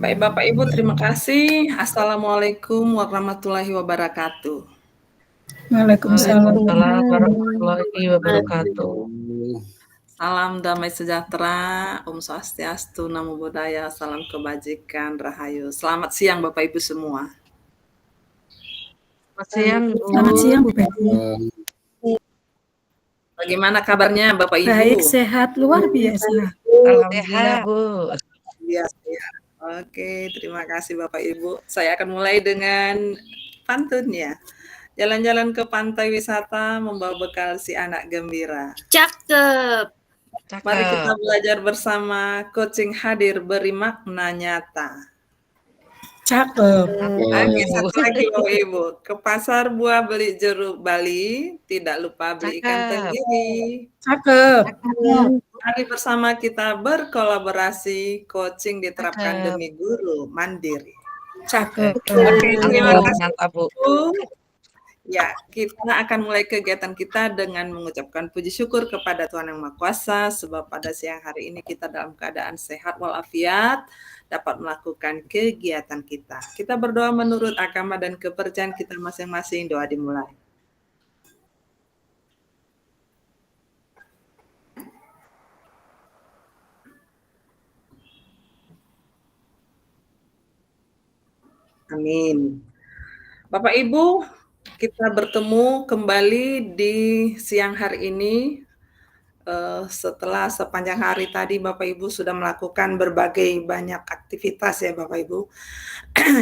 Baik Bapak Ibu, terima kasih. Assalamualaikum warahmatullahi wabarakatuh. Waalaikumsalam. Waalaikumsalam warahmatullahi wabarakatuh. Salam damai sejahtera, Om Swastiastu, Namo Buddhaya, salam kebajikan, Rahayu. Selamat siang Bapak Ibu semua. Selamat siang, Bu. Selamat siang, Bu Betty. Bagaimana kabarnya Bapak Ibu? Baik, sehat luar biasa. Alhamdulillah, Bu. Biasa ya. Oke, terima kasih Bapak Ibu. Saya akan mulai dengan pantunnya. Jalan-jalan ke pantai wisata membawa bekal si anak gembira. Cakep. Mari kita belajar bersama. Coaching hadir beri makna nyata. Cakep. Oke, satu lagi Bapak Ibu. Ke pasar buah beli jeruk Bali, tidak lupa beli ikan tenggiri. Cakep. Mari bersama kita berkolaborasi. Coaching diterapkan demi guru mandiri. Cakep. Oke, terima kasih Mantap, Bu. Ya, kita akan mulai kegiatan kita dengan mengucapkan puji syukur kepada Tuhan Yang Maha Kuasa, sebab pada siang hari ini kita dalam keadaan sehat walafiat, dapat melakukan kegiatan kita. Kita berdoa menurut agama dan kepercayaan kita masing-masing. Doa dimulai. Amin. Bapak Ibu, kita bertemu kembali di siang hari ini. Setelah sepanjang hari tadi Bapak Ibu sudah melakukan berbagai banyak aktivitas ya Bapak Ibu.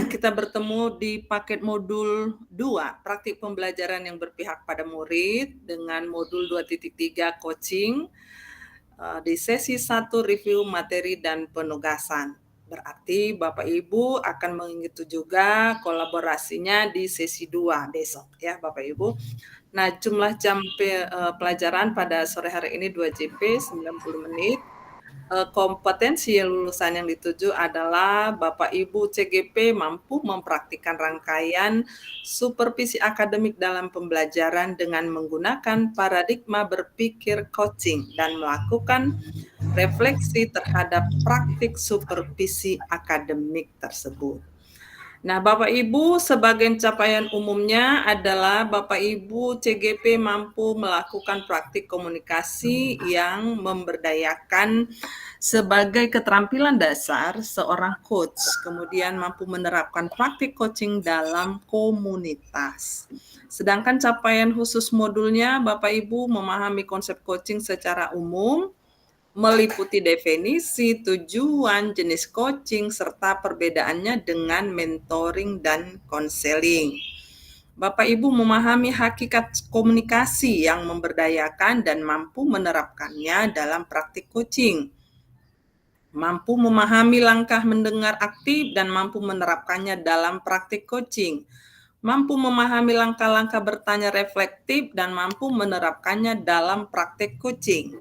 Kita bertemu di paket modul 2, praktik pembelajaran yang berpihak pada murid, dengan modul 2.3 coaching, di sesi 1 review materi dan penugasan. Berarti Bapak Ibu akan mengikuti juga kolaborasinya di sesi 2 besok ya Bapak Ibu. Nah, jumlah jam pelajaran pada sore hari ini 2 JP 90 menit. Kompetensi lulusan yang dituju adalah Bapak Ibu CGP mampu mempraktikkan rangkaian supervisi akademik dalam pembelajaran dengan menggunakan paradigma berpikir coaching dan melakukan refleksi terhadap praktik supervisi akademik tersebut. Nah, Bapak Ibu, sebagai capaian umumnya adalah Bapak Ibu CGP mampu melakukan praktik komunikasi yang memberdayakan sebagai keterampilan dasar seorang coach, kemudian mampu menerapkan praktik coaching dalam komunitas. Sedangkan capaian khusus modulnya, Bapak Ibu memahami konsep coaching secara umum, meliputi definisi, tujuan, jenis coaching, serta perbedaannya dengan mentoring dan konseling. Bapak Ibu memahami hakikat komunikasi yang memberdayakan dan mampu menerapkannya dalam praktik coaching. Mampu memahami langkah mendengar aktif dan mampu menerapkannya dalam praktik coaching. Mampu memahami langkah-langkah bertanya reflektif dan mampu menerapkannya dalam praktik coaching.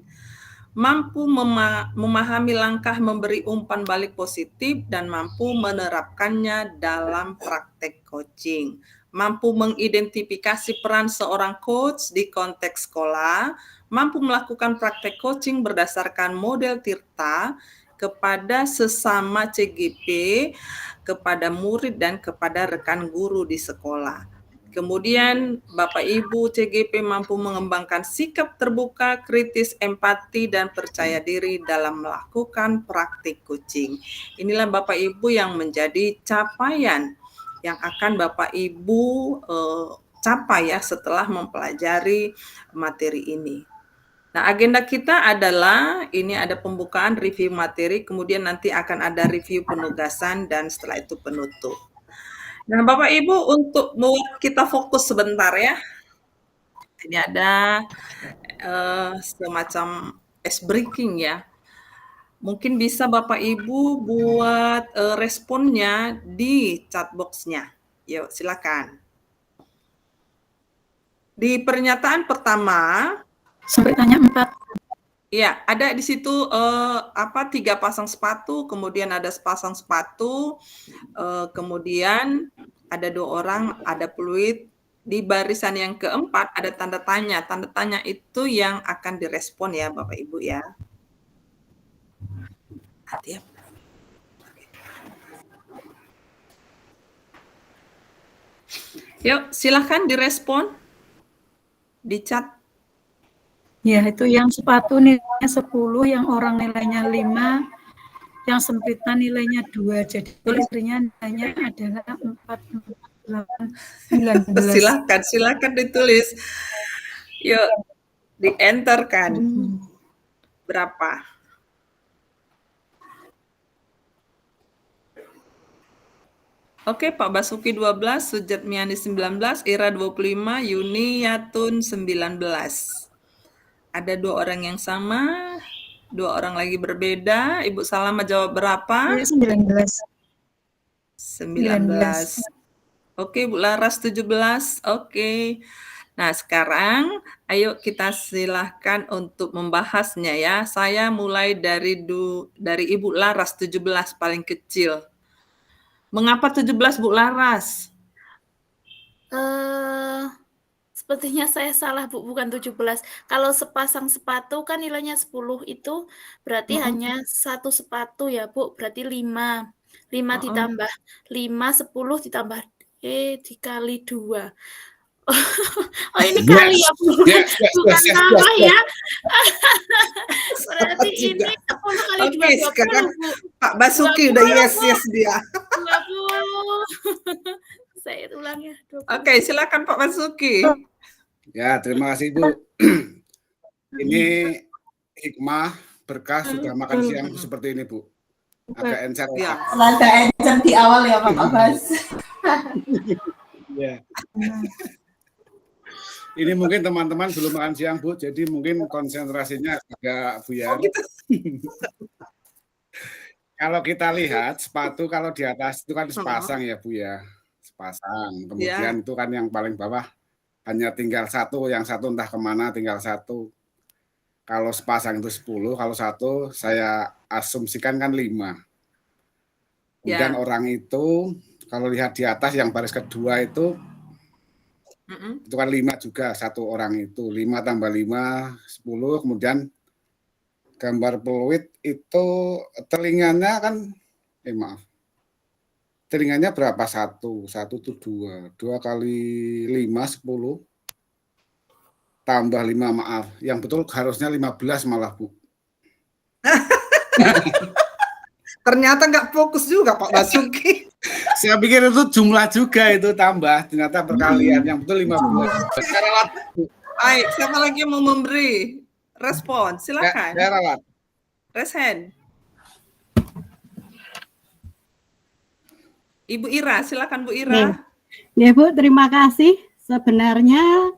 Mampu memahami langkah memberi umpan balik positif dan mampu menerapkannya dalam praktek coaching. Mampu mengidentifikasi peran seorang coach di konteks sekolah, mampu melakukan praktek coaching berdasarkan model Tirta kepada sesama CGP, kepada murid dan kepada rekan guru di sekolah. Kemudian Bapak Ibu CGP mampu mengembangkan sikap terbuka, kritis, empati, dan percaya diri dalam melakukan praktik coaching. Inilah Bapak Ibu yang menjadi capaian yang akan Bapak Ibu capai ya setelah mempelajari materi ini. Nah, agenda kita adalah ini ada pembukaan review materi, kemudian nanti akan ada review penugasan dan setelah itu penutup. Nah, Bapak Ibu, untuk kita fokus sebentar ya. Ini ada semacam ice breaking ya. Mungkin bisa Bapak Ibu buat responnya di chat box-nya. Yuk, silakan. Di pernyataan pertama sampai tanya 4. Ya, ada di situ 3 pasang sepatu, kemudian ada sepasang sepatu, kemudian ada 2 orang, ada peluit. Di barisan yang keempat ada tanda tanya. Tanda tanya itu yang akan direspon ya Bapak Ibu ya. Yuk, silahkan direspon di chat. Ya, itu yang sepatu nilainya 10, yang orang nilainya 5, yang sempitnya nilainya 2. Jadi istrinya nilainya adalah 4, 8, 19. Silahkan ditulis. Yuk, di-enterkan. Berapa? Oke, Pak Basuki 12, Sujatmiani 19, Ira 25, Yuni Yatun 19. Ada 2 orang yang sama, 2 orang lagi berbeda. Ibu Salama jawab berapa? 19. 19. Oke, Bu Laras 17. Oke. Nah, sekarang ayo kita silahkan untuk membahasnya ya. Saya mulai dari Ibu Laras 17 paling kecil. Mengapa 17, Bu Laras? Sepertinya saya salah, Bu, bukan 17. Kalau sepasang sepatu kan nilainya 10 itu berarti hanya 1 sepatu ya, Bu. Berarti 5. 5 ditambah 5, 10 ditambah dikali 2. Oh, ini kali ya, Bu. Bukan tambah ya. Berarti ini 10 kali 2, Oke, 20, sekarang Bu. Pak Basuki udah yes dia. 20. Saya ulang ya. 20. Oke, silakan Pak Basuki. Ya, terima kasih Bu. Ini hikmah berkah sudah makan siang seperti ini Bu. Agak encer. Ya. Agak encer di awal ya Pak Bas. Ya. Ini mungkin teman-teman belum makan siang Bu, jadi mungkin konsentrasinya agak buyar. Kalau kita lihat sepatu kalau di atas itu kan sepasang ya Bu ya, sepasang. Kemudian itu kan yang paling bawah hanya tinggal 1, yang 1 entah kemana tinggal 1. Kalau sepasang itu 10, kalau 1 saya asumsikan kan 5. Kemudian orang itu kalau lihat di atas yang baris kedua itu kan 5 juga, 1 orang itu 5 tambah 5, 10. Kemudian gambar peluit itu telinganya kan, telinganya berapa? 1 itu 2 kali 5, 10. Tambah 5, maaf. Yang betul harusnya 15 malah Bu. Ternyata nggak fokus juga Pak Basuki. Saya pikir itu jumlah juga itu tambah, ternyata perkalian. Yang betul 15. Baik, siapa lagi yang mau memberi respon? Silakan. Saya ralat. Raise hand. Ibu Ira, silakan Bu Ira. Ya Bu, terima kasih. Sebenarnya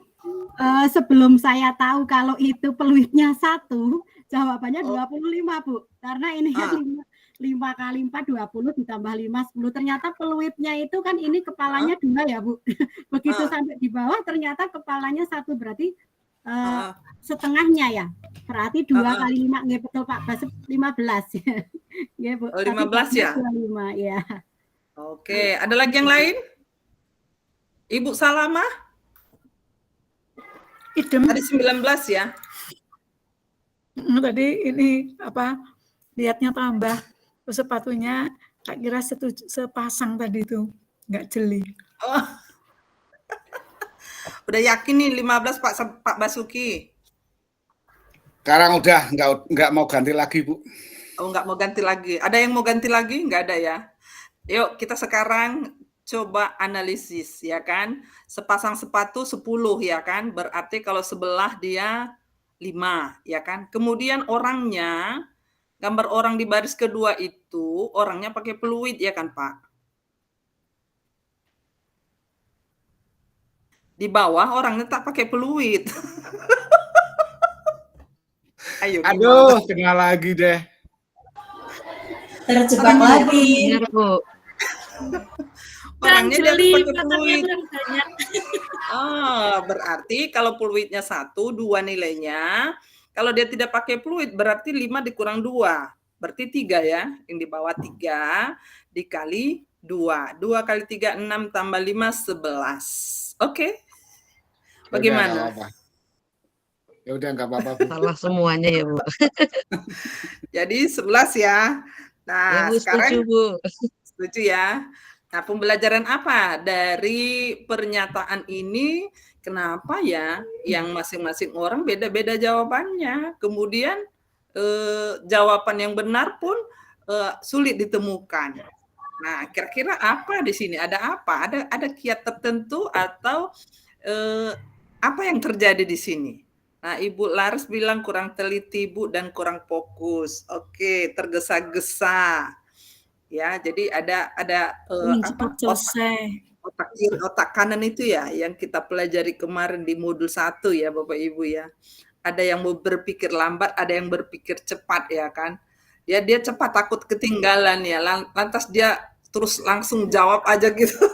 sebelum saya tahu kalau itu peluitnya 1, jawabannya 25 Bu. Karena ini kan 5 kali 4, 20 ditambah 5, 10. Ternyata peluitnya itu kan ini kepalanya 2 ya Bu. Begitu sampai di bawah ternyata kepalanya 1, berarti setengahnya ya. Berarti 2 kali 5, nggih betul Pak, 15. Nggih Bu. 15 ya? 25 ya. Oke, ada lagi yang lain? Ibu Salama? Idem. Tadi 19 ya? Tadi ini apa? Lihatnya tambah. Sepatunya tak kira sepasang tadi itu, nggak jeli. Oh. Udah yakin nih 15 Pak Basuki? Sekarang udah nggak mau ganti lagi Bu. Oh, nggak mau ganti lagi. Ada yang mau ganti lagi? Nggak ada ya? Yuk kita sekarang coba analisis ya kan. Sepasang sepatu 10 ya kan. Berarti kalau sebelah dia 5 ya kan. Kemudian orangnya, gambar orang di baris kedua itu orangnya pakai peluit ya kan Pak. Di bawah orangnya tak pakai peluit. Ayo, aduh, kena lagi deh. Terjebak lagi. Benar Bu. Orangnya dia Jeli, pakai peluit. Berarti kalau peluitnya 1, 2 nilainya. Kalau dia tidak pakai peluit berarti 5 dikurang 2. Berarti 3 ya. Yang di bawah 3 dikali 2. 2 kali 3, 6 tambah 5, 11. Oke. Bagaimana? Ya udah nggak apa-apa Bu. Salah semuanya ya Bu. Jadi 11 ya. Nah, Ya Bu, sekarang setuju Bu. setuju ya. Nah, pembelajaran apa dari pernyataan ini? Kenapa ya yang masing-masing orang beda-beda jawabannya? Kemudian jawaban yang benar pun sulit ditemukan. Nah, kira-kira apa di sini? Ada apa? Ada kiat tertentu atau apa yang terjadi di sini? Nah, Ibu Laras bilang kurang teliti, Bu, dan kurang fokus. Oke, tergesa-gesa. Ya, jadi ada cepat selesai. otak kiri, otak kanan itu ya yang kita pelajari kemarin di modul 1 ya, Bapak Ibu ya. Ada yang mau berpikir lambat, ada yang berpikir cepat ya kan. Ya dia cepat takut ketinggalan ya. Lantas dia terus langsung jawab aja gitu.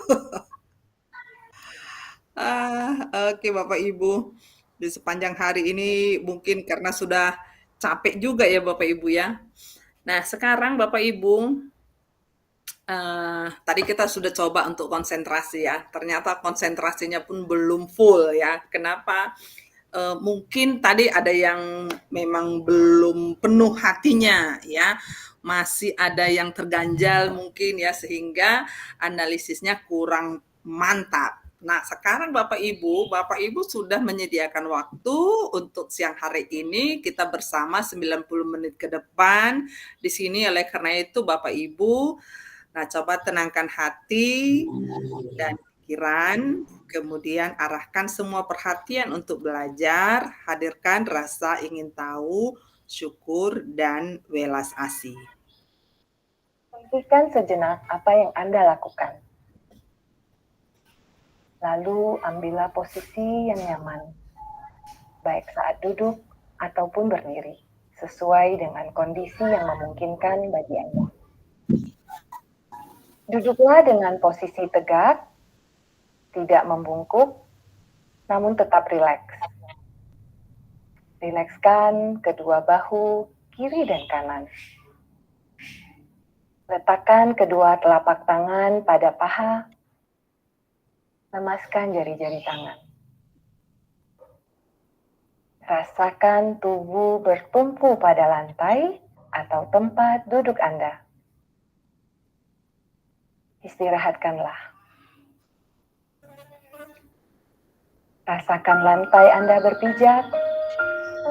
Oke Bapak Ibu. Di sepanjang hari ini mungkin karena sudah capek juga ya Bapak Ibu ya. Nah, sekarang Bapak Ibu, tadi kita sudah coba untuk konsentrasi ya. Ternyata konsentrasinya pun belum full ya. Kenapa? Mungkin tadi ada yang memang belum penuh hatinya ya. Masih ada yang terganjal mungkin ya sehingga analisisnya kurang mantap. Nah, sekarang Bapak Ibu sudah menyediakan waktu untuk siang hari ini kita bersama 90 menit ke depan di sini. Oleh karena itu Bapak Ibu, nah coba tenangkan hati dan pikiran, kemudian arahkan semua perhatian untuk belajar, hadirkan rasa ingin tahu, syukur, dan welas asih. Hentikan sejenak apa yang Anda lakukan. Lalu ambillah posisi yang nyaman, baik saat duduk ataupun berdiri, sesuai dengan kondisi yang memungkinkan bagi Anda. Duduklah dengan posisi tegak, tidak membungkuk, namun tetap rileks. Rilekskan kedua bahu, kiri dan kanan. Letakkan kedua telapak tangan pada paha. Lemaskan jari-jari tangan. Rasakan tubuh bertumpu pada lantai atau tempat duduk Anda. Istirahatkanlah. Rasakan lantai Anda berpijak.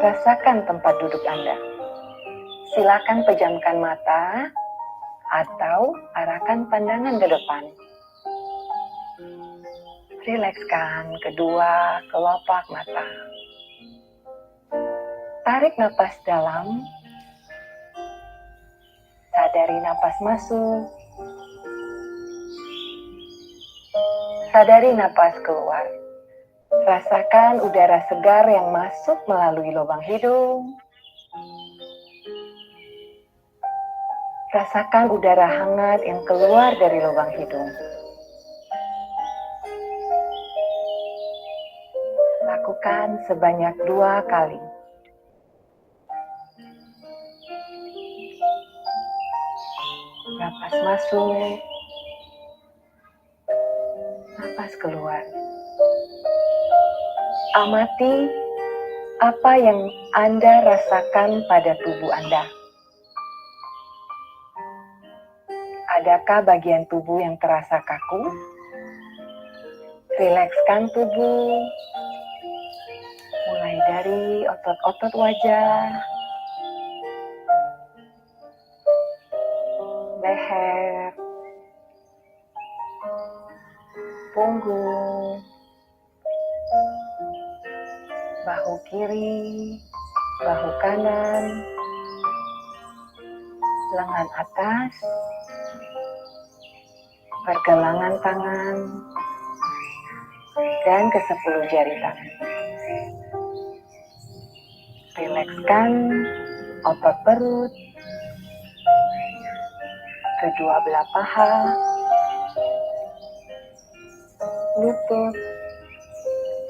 Rasakan tempat duduk Anda. Silakan pejamkan mata atau arahkan pandangan ke depan. Rilekskan kedua kelopak mata. Tarik napas dalam. Sadari napas masuk. Sadari napas keluar. Rasakan udara segar yang masuk melalui lubang hidung. Rasakan udara hangat yang keluar dari lubang hidung. Lakukan sebanyak 2 kali. Napas masuk. Napas keluar. Amati apa yang Anda rasakan pada tubuh Anda. Adakah bagian tubuh yang terasa kaku? Rilekskan tubuh. Mulai dari otot-otot wajah, leher, punggung, bahu kiri, bahu kanan, lengan atas, pergelangan tangan, dan ke-10 jari tangan. Rilekskan otot perut, kedua belah paha, lutut,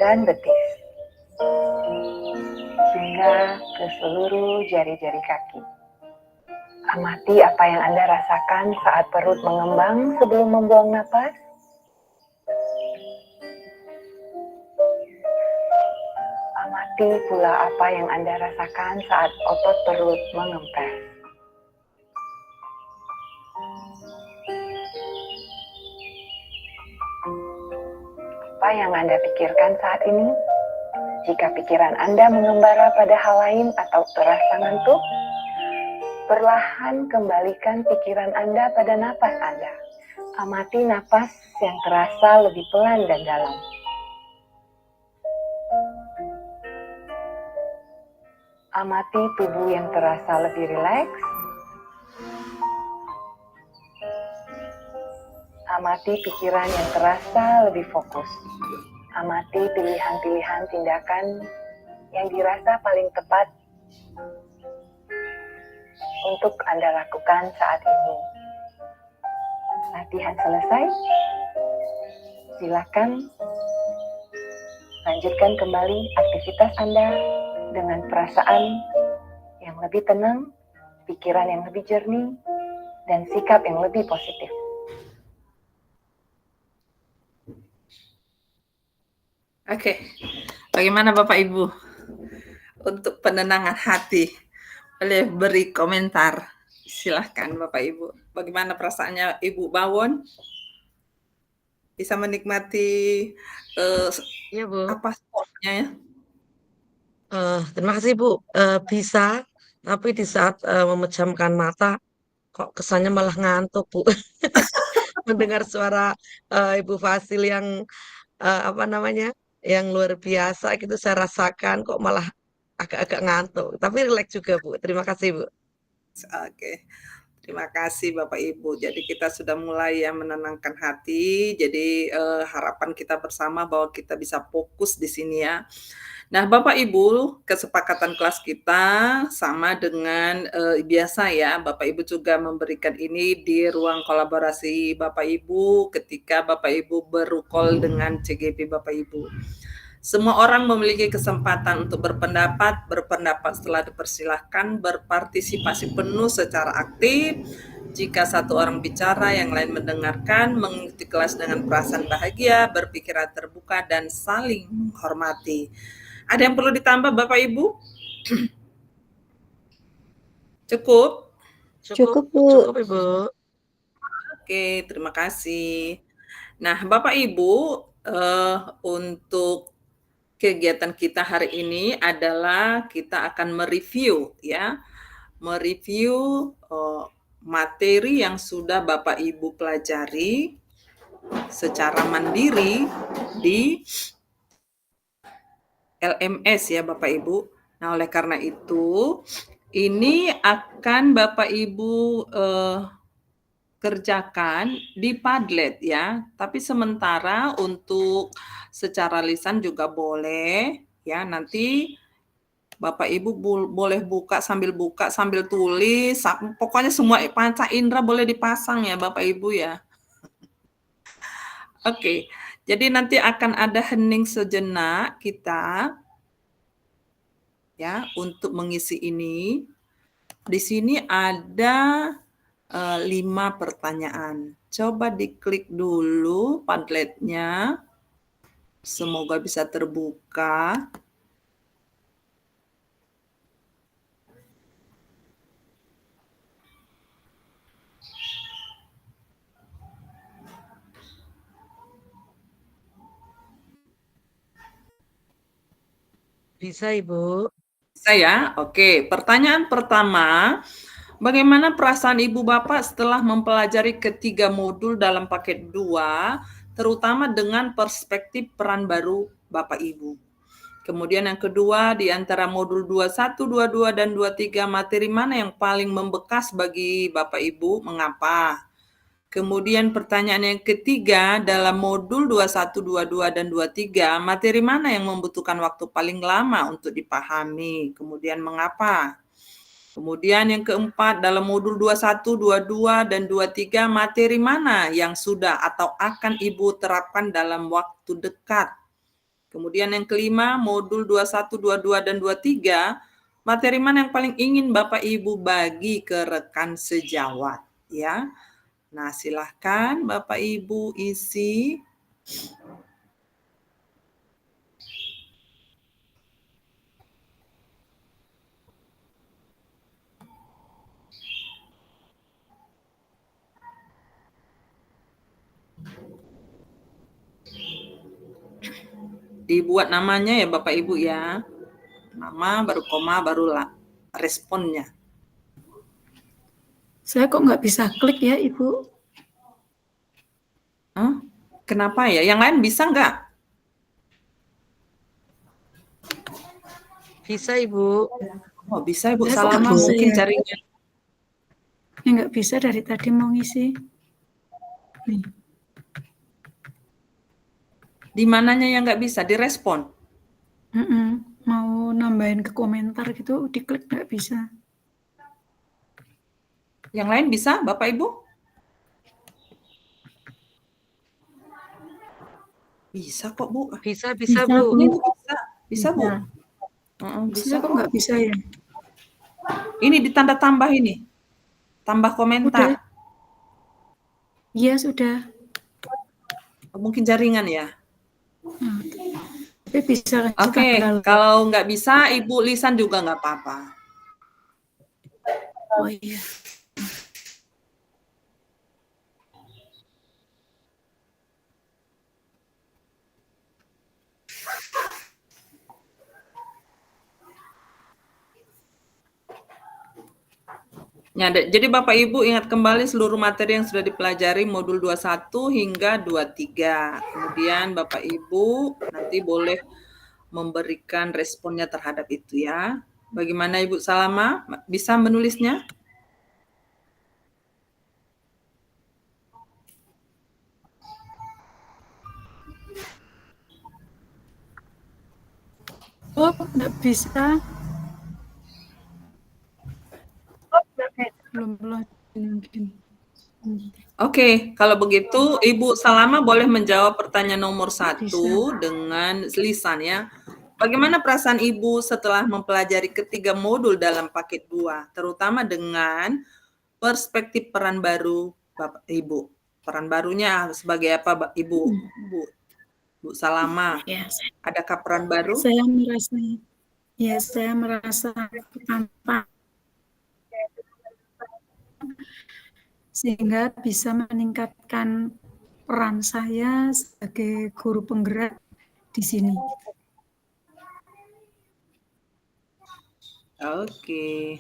dan betis, hingga ke seluruh jari-jari kaki. Amati apa yang Anda rasakan saat perut mengembang sebelum membuang napas. Amati pula apa yang Anda rasakan saat otot perut mengempes. yang Anda pikirkan saat ini? Jika pikiran Anda mengembara pada hal lain atau terasa ngantuk, perlahan kembalikan pikiran Anda pada napas Anda. Amati napas yang terasa lebih pelan dan dalam. Amati tubuh yang terasa lebih rileks. Amati pikiran yang terasa lebih fokus. Amati pilihan-pilihan tindakan yang dirasa paling tepat untuk Anda lakukan saat ini. Latihan selesai. Silakan lanjutkan kembali aktivitas Anda dengan perasaan yang lebih tenang, pikiran yang lebih jernih, dan sikap yang lebih positif. Oke, bagaimana Bapak Ibu untuk penenangan hati? Boleh beri komentar. Silahkan Bapak Ibu. Bagaimana perasaannya Ibu Bawon? Bisa menikmati Iya, Bu. apa stopnya ya? Terima kasih, Bu. Bisa, tapi di saat memejamkan mata, kok kesannya malah ngantuk, Bu. Mendengar suara Ibu Fasil yang apa namanya, yang luar biasa gitu, saya rasakan kok malah agak-agak ngantuk. Tapi rileks juga, Bu. Terima kasih, Bu. Oke. Terima kasih Bapak Ibu. Jadi kita sudah mulai ya menenangkan hati. Jadi harapan kita bersama bahwa kita bisa fokus di sini ya. Nah, Bapak Ibu, kesepakatan kelas kita sama dengan biasa ya. Bapak Ibu juga memberikan ini di ruang kolaborasi Bapak Ibu ketika Bapak Ibu berukol dengan CGP Bapak Ibu. Semua orang memiliki kesempatan untuk berpendapat setelah dipersilahkan, berpartisipasi penuh secara aktif. Jika satu orang bicara, yang lain mendengarkan, mengikuti kelas dengan perasaan bahagia, berpikiran terbuka, dan saling menghormati. Ada yang perlu ditambah Bapak Ibu? Cukup? Cukup, Bu. Cukup, Ibu. Oke, terima kasih. Nah, Bapak Ibu, untuk kegiatan kita hari ini adalah kita akan mereview ya, materi yang sudah Bapak Ibu pelajari secara mandiri di LMS ya Bapak Ibu. Nah, oleh karena itu ini akan Bapak Ibu kerjakan di Padlet ya. Tapi sementara untuk secara lisan juga boleh ya. Nanti Bapak Ibu boleh buka sambil tulis. Pokoknya semua panca indera boleh dipasang ya Bapak Ibu ya. Oke. Jadi nanti akan ada hening sejenak kita ya untuk mengisi ini. Di sini ada 5 pertanyaan. Coba diklik dulu Padletnya. Semoga bisa terbuka. Bisa, Ibu. Bisa ya? Oke, pertanyaan pertama. Bagaimana perasaan Ibu Bapak setelah mempelajari ketiga modul dalam paket 2, terutama dengan perspektif peran baru Bapak Ibu? Kemudian yang kedua, di antara modul 21, 22, dan 23, materi mana yang paling membekas bagi Bapak Ibu? Mengapa? Kemudian pertanyaan yang ketiga, dalam modul 21, 22, dan 23, materi mana yang membutuhkan waktu paling lama untuk dipahami? Kemudian mengapa? Kemudian yang keempat, dalam modul 21, 22, dan 23, materi mana yang sudah atau akan Ibu terapkan dalam waktu dekat? Kemudian yang kelima, modul 21, 22, dan 23, materi mana yang paling ingin Bapak Ibu bagi ke rekan sejawat? Ya. Nah, silahkan Bapak Ibu isi. dibuat namanya ya Bapak Ibu ya. Nama baru koma baru responnya. Saya kok nggak bisa klik ya Ibu? Kenapa ya? Yang lain bisa nggak? Bisa Ibu. Oh bisa Ibu Saya kok Salama, nggak bisa mungkin ya? jaringan. Ya nggak bisa dari tadi mau ngisi. Nih. Di mananya yang nggak bisa? Direspon? Mau nambahin ke komentar gitu, diklik nggak bisa. Yang lain bisa Bapak Ibu? Bisa kok Bu. Bisa Bisa, Bu. Ini bisa Bu. Bisa kok nggak bisa ya? Ini ditanda tambah ini. Tambah komentar. Iya sudah. Mungkin jaringan ya. Tapi bisa kan? Oke, kalau nggak bisa Ibu lisan juga nggak apa-apa. Oh iya. Ya, jadi Bapak Ibu ingat kembali seluruh materi yang sudah dipelajari modul 21 hingga 23. Kemudian Bapak Ibu nanti boleh memberikan responnya terhadap itu ya. Bagaimana Ibu Salama? Bisa menulisnya? Oh, nggak bisa. Belum mungkin. Oke, kalau begitu Ibu Salama boleh menjawab pertanyaan nomor 1 dengan lisan ya. Bagaimana perasaan Ibu setelah mempelajari ketiga modul dalam paket 2, terutama dengan perspektif peran baru Bapak Ibu? Peran barunya sebagai apa Ibu? Bu Salama, adakah peran baru? Saya merasa tanpa sehingga bisa meningkatkan peran saya sebagai guru penggerak di sini. Oke.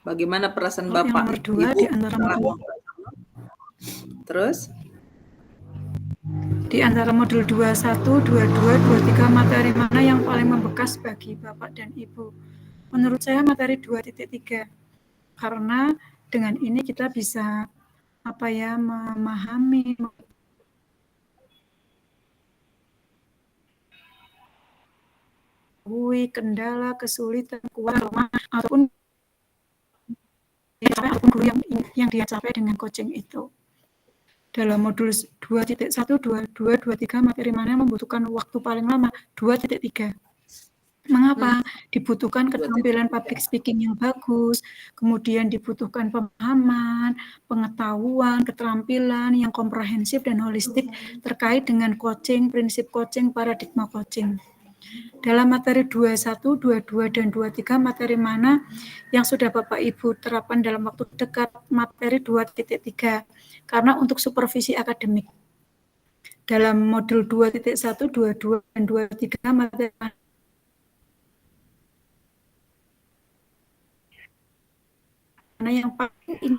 Bagaimana perasaan Bapak? Yang nomor 2 di antara modul. Terus? Di antara modul 21, 22, 23 materi mana yang paling membekas bagi Bapak dan Ibu? Menurut saya materi 2.3. Karena dengan ini kita bisa memahami kendala, kesulitan, kekuatan, ataupun guru yang dia capai dengan coaching itu. Dalam modul 2.1, 22, 23 materi mana yang membutuhkan waktu paling lama? 2.3. Mengapa? Dibutuhkan keterampilan public speaking yang bagus, kemudian dibutuhkan pemahaman, pengetahuan, keterampilan yang komprehensif dan holistik terkait dengan coaching, prinsip coaching, paradigma coaching. Dalam materi 21, 22, dan 23 materi mana yang sudah Bapak Ibu terapkan dalam waktu dekat? Materi 2.3, karena untuk supervisi akademik. Dalam modul 2.1, 22, dan 23 materi mana yang paling ingin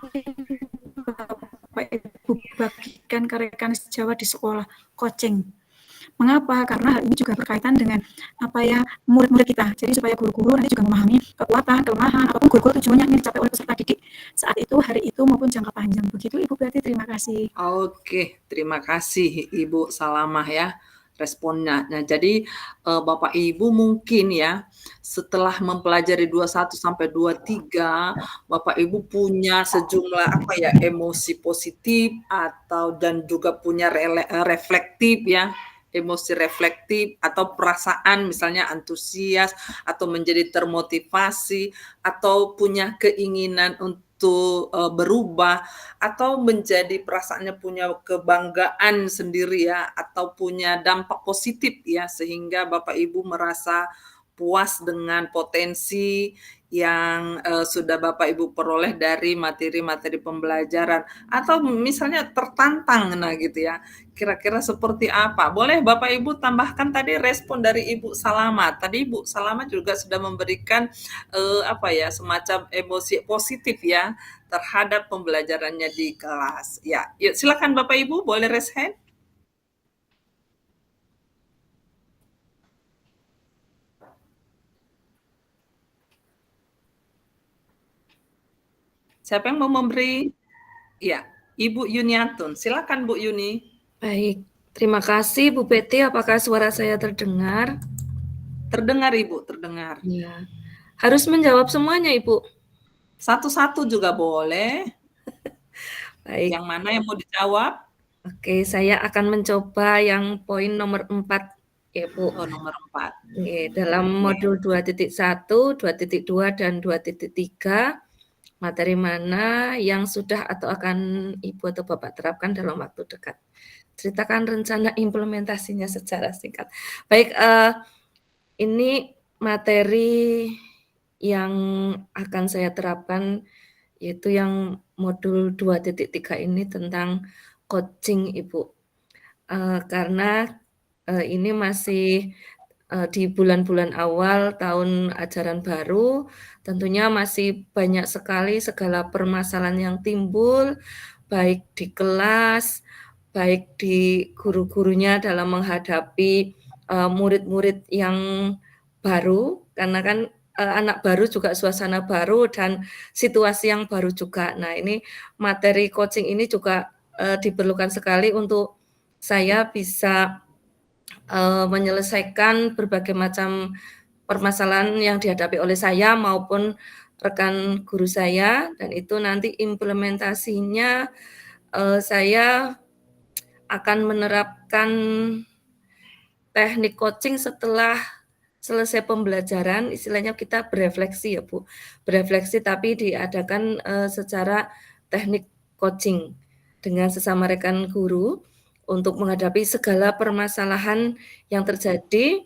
Bapak Ibu bagikan ke rekan sejawat di sekolah? Coaching. Mengapa? Karena hal ini juga berkaitan dengan murid-murid kita. Jadi supaya guru-guru nanti juga memahami kekuatan, kelemahan, apapun guru-guru tujuannya ingin dicapai oleh peserta didik saat itu, hari itu, maupun jangka panjang. Begitu Ibu berarti, terima kasih. Oke, terima kasih Ibu Salamah ya responnya. Nah, jadi Bapak Ibu mungkin ya setelah mempelajari 21 sampai 23, Bapak Ibu punya sejumlah emosi positif dan juga punya reflektif ya. Emosi reflektif atau perasaan misalnya antusias atau menjadi termotivasi atau punya keinginan untuk berubah atau menjadi perasaannya punya kebanggaan sendiri ya atau punya dampak positif ya sehingga Bapak Ibu merasa puas dengan potensi yang sudah Bapak Ibu peroleh dari materi-materi pembelajaran, atau misalnya tertantang, nah gitu ya. Kira-kira seperti apa? Boleh Bapak Ibu tambahkan tadi respon dari Ibu Salamat. Tadi Ibu Salamat juga sudah memberikan semacam emosi positif ya terhadap pembelajarannya di kelas. Ya, yuk silakan Bapak Ibu boleh raise hand. Siapa yang mau memberi? Ya, Ibu Yuniatun. Silakan Bu Yuni. Baik, terima kasih Bu Betty. Apakah suara saya terdengar? Terdengar Ibu, terdengar. Ya. Harus menjawab semuanya Ibu. Satu-satu juga boleh. Baik. Yang mana yang mau dijawab? Oke, saya akan mencoba yang poin nomor 4 ya Bu. Oh, nomor 4. Oke, dalam modul 2.1, 2.2 dan 2.3 materi mana yang sudah atau akan Ibu atau Bapak terapkan dalam waktu dekat? Ceritakan rencana implementasinya secara singkat. Baik, ini materi yang akan saya terapkan yaitu yang modul 2.3 ini tentang coaching Ibu. Karena ini masih di bulan-bulan awal tahun ajaran baru, tentunya masih banyak sekali segala permasalahan yang timbul, baik di kelas, baik di guru-gurunya dalam menghadapi murid-murid yang baru, karena kan anak baru juga suasana baru dan situasi yang baru juga. Nah, ini materi coaching ini juga diperlukan sekali untuk saya bisa menyelesaikan berbagai macam permasalahan yang dihadapi oleh saya maupun rekan guru saya, dan itu nanti implementasinya saya akan menerapkan teknik coaching setelah selesai pembelajaran, istilahnya kita berefleksi ya Bu, berefleksi tapi diadakan secara teknik coaching dengan sesama rekan guru untuk menghadapi segala permasalahan yang terjadi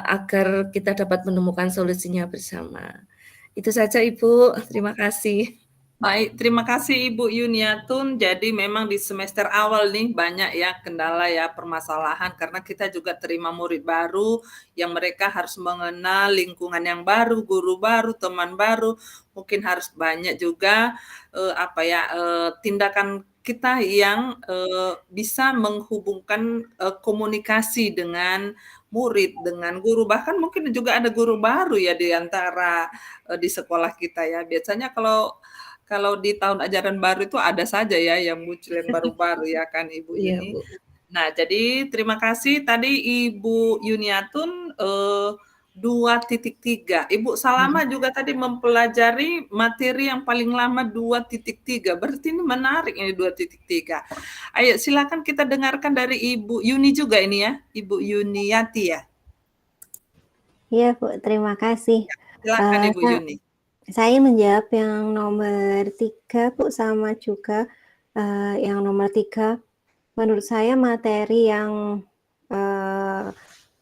agar kita dapat menemukan solusinya bersama. Itu saja Ibu, terima kasih. Baik, terima kasih Ibu Yuniatun. Jadi memang di semester awal nih banyak ya kendala ya permasalahan karena kita juga terima murid baru yang mereka harus mengenal lingkungan yang baru, guru baru, teman baru. Mungkin harus banyak juga tindakan kita yang bisa menghubungkan komunikasi dengan murid, dengan guru. Bahkan mungkin juga ada guru baru ya di antara di sekolah kita ya. Biasanya kalau di tahun ajaran baru itu ada saja ya yang muncul yang baru-baru ya kan Ibu Iya, Yuni. Bu. Nah, jadi terima kasih tadi Ibu Yuniatun 2.3. Ibu Salama juga tadi mempelajari materi yang paling lama 2.3. Berarti ini menarik ini 2.3. Ayo silakan kita dengarkan dari Ibu Yuni juga ini ya, Ibu Yuniati ya. Iya Bu, terima kasih. Silakan Ibu Yuni. Saya menjawab yang nomor 3 Bu, sama juga yang nomor 3. Menurut saya materi yang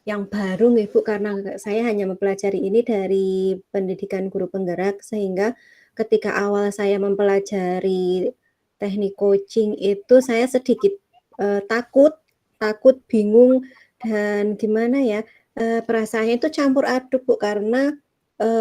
baru nih Bu, karena saya hanya mempelajari ini dari pendidikan guru penggerak, sehingga ketika awal saya mempelajari teknik coaching itu saya sedikit takut, bingung, dan gimana ya, perasaannya itu campur aduk Bu, karena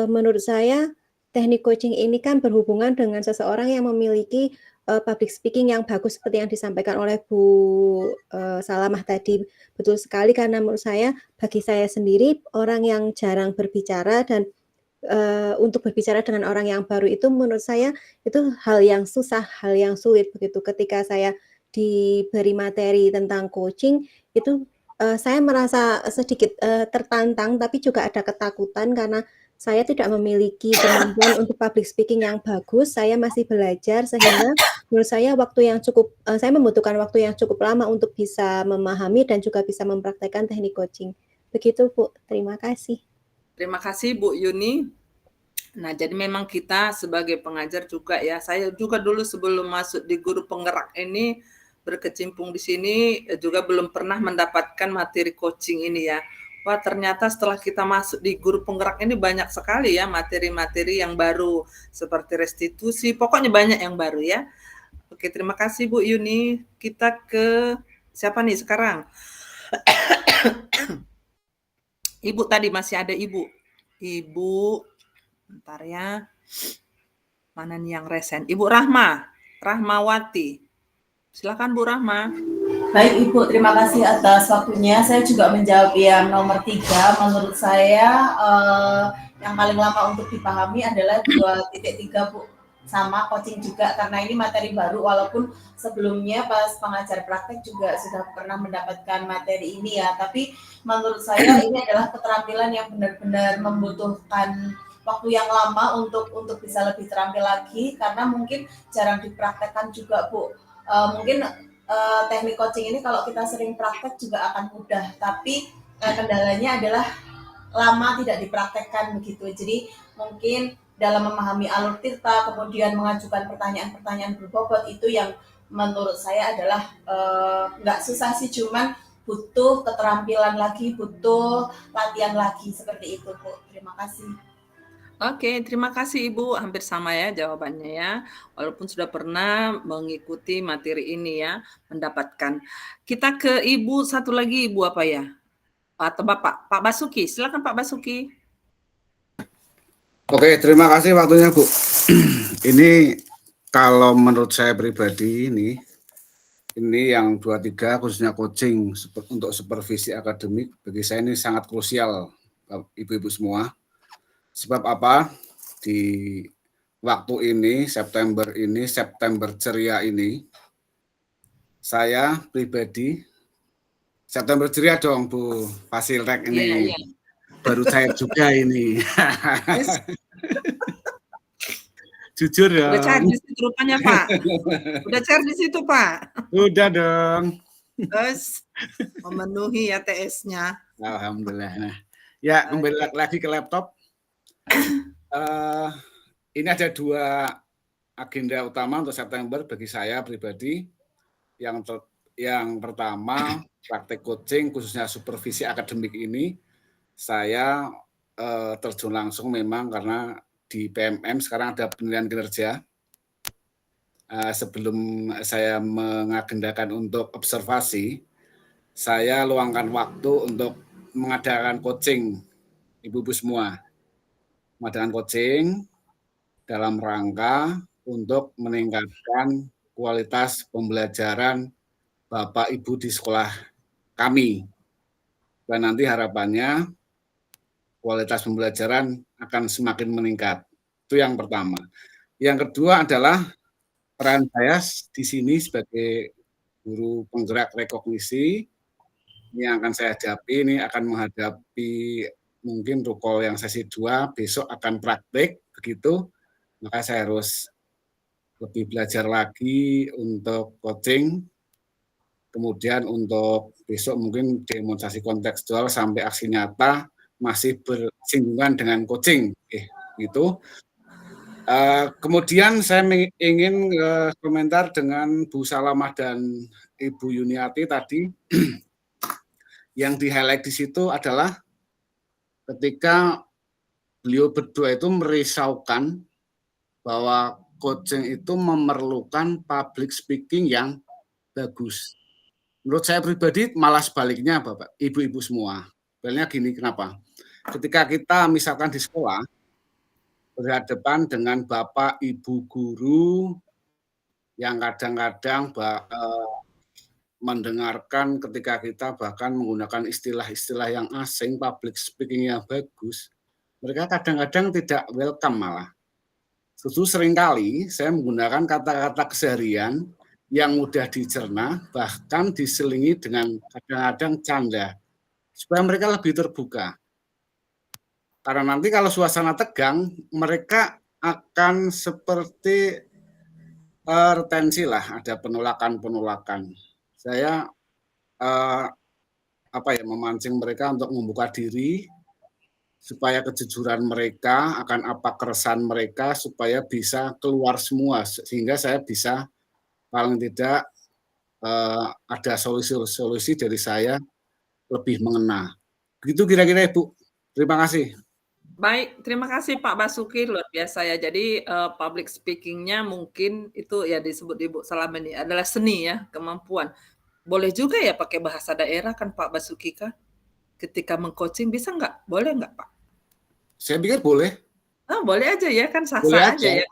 menurut saya teknik coaching ini kan berhubungan dengan seseorang yang memiliki public speaking yang bagus seperti yang disampaikan oleh Bu Salamah tadi. Betul sekali, karena menurut saya, bagi saya sendiri orang yang jarang berbicara dan untuk berbicara dengan orang yang baru itu menurut saya itu hal yang susah, hal yang sulit begitu. Ketika saya diberi materi tentang coaching itu saya merasa sedikit tertantang, tapi juga ada ketakutan karena saya tidak memiliki kemampuan untuk public speaking yang bagus. Saya masih belajar, sehingga menurut saya saya membutuhkan waktu yang cukup lama untuk bisa memahami dan juga bisa mempraktekkan teknik coaching. Begitu Bu, terima kasih. Terima kasih Bu Yuni. Nah, jadi memang kita sebagai pengajar juga ya, saya juga dulu sebelum masuk di guru penggerak ini berkecimpung di sini juga belum pernah mendapatkan materi coaching ini ya. wah ternyata setelah kita masuk di guru penggerak ini banyak sekali ya materi-materi yang baru seperti restitusi, pokoknya banyak yang baru ya. Oke, terima kasih Bu Yuni. Kita ke siapa nih sekarang? Ibu tadi masih ada Ibu. Ibu, bentar ya. Mana nih yang resen? Ibu Rahmawati. Silakan Bu Rahma. Baik Ibu, terima kasih atas waktunya. Saya juga menjawab yang nomor 3. Menurut saya yang paling lama untuk dipahami adalah 2.3 Bu. Sama coaching juga, karena ini materi baru, walaupun sebelumnya pas pengajar praktek juga sudah pernah mendapatkan materi ini ya. Tapi menurut saya ini adalah keterampilan yang benar-benar membutuhkan waktu yang lama untuk bisa lebih terampil lagi, karena mungkin jarang dipraktekkan juga Bu. Mungkin teknik coaching ini kalau kita sering praktek juga akan mudah, tapi kendalanya adalah lama tidak dipraktekkan begitu. Jadi mungkin dalam memahami alur tirta, kemudian mengajukan pertanyaan-pertanyaan berbobot, itu yang menurut saya adalah nggak susah sih, cuman butuh keterampilan lagi, butuh latihan lagi, seperti itu Bu. Terima kasih. Oke, terima kasih Ibu. Hampir sama ya jawabannya ya. Walaupun sudah pernah mengikuti materi ini ya, mendapatkan. Kita ke Ibu satu lagi, Ibu apa ya? Atau Bapak? Pak Basuki, silakan Pak Basuki. Oke, terima kasih waktunya Bu. Ini kalau menurut saya pribadi ini yang 23 khususnya coaching untuk supervisi akademik, bagi saya ini sangat krusial Ibu-ibu semua. Sebab apa? Di waktu ini, September ceria ini, saya pribadi, September ceria dong Bu, Fasilrek ini. Yeah. Baru cair juga ini. Jujur ya. Udah cair di situ rupanya Pak. Udah cair di situ Pak. Udah dong. Terus memenuhi ya TS-nya. Alhamdulillah. Nah, ya kembali lagi ke laptop. Ini ada 2 agenda utama untuk September bagi saya pribadi. Yang pertama, praktek coaching khususnya supervisi akademik ini saya terjun langsung memang karena di PMM sekarang ada penilaian kinerja. Sebelum saya mengagendakan untuk observasi, saya luangkan waktu untuk mengadakan coaching ibu-ibu semua. Mengadakan coaching dalam rangka untuk meningkatkan kualitas pembelajaran Bapak Ibu di sekolah kami. Dan nanti harapannya kualitas pembelajaran akan semakin meningkat. Itu yang pertama. Yang kedua adalah peran saya di sini sebagai guru penggerak rekognisi. Ini yang akan saya hadapi, ini akan menghadapi mungkin rukol yang sesi 2, besok akan praktik, begitu. Maka saya harus lebih belajar lagi untuk coaching. Kemudian untuk besok mungkin demonstrasi kontekstual sampai aksi nyata masih bersinggungan dengan coaching. Gitu. Kemudian saya ingin komentar dengan Bu Salamah dan Ibu Yuniati tadi. Yang di-highlight di situ adalah ketika beliau berdua itu merisaukan bahwa coaching itu memerlukan public speaking yang bagus. Menurut saya pribadi malah sebaliknya Bapak, ibu-ibu semua. Sebenarnya gini, kenapa? Ketika kita misalkan di sekolah, berhadapan dengan Bapak Ibu guru yang kadang-kadang mendengarkan ketika kita bahkan menggunakan istilah-istilah yang asing, public speaking yang bagus, mereka kadang-kadang tidak welcome malah. Justru seringkali saya menggunakan kata-kata keseharian yang mudah dicerna, bahkan diselingi dengan kadang-kadang canda, supaya mereka lebih terbuka. Karena nanti kalau suasana tegang, mereka akan seperti retensi lah, ada penolakan-penolakan. Saya memancing mereka untuk membuka diri supaya kejujuran mereka akan apa keresahan mereka supaya bisa keluar semua sehingga saya bisa paling tidak ada solusi-solusi dari saya lebih mengena. Begitu kira-kira Ibu. Terima kasih. Baik, terima kasih Pak Basuki, luar biasa ya. Jadi public speaking-nya mungkin itu ya disebut Ibu Salam ini adalah seni ya, kemampuan. Boleh juga ya pakai bahasa daerah kan Pak Basuki kan? Ketika meng-coaching bisa nggak? Boleh nggak Pak? Saya pikir boleh. Oh, boleh aja ya kan Boleh sah-sah aja aja. ya.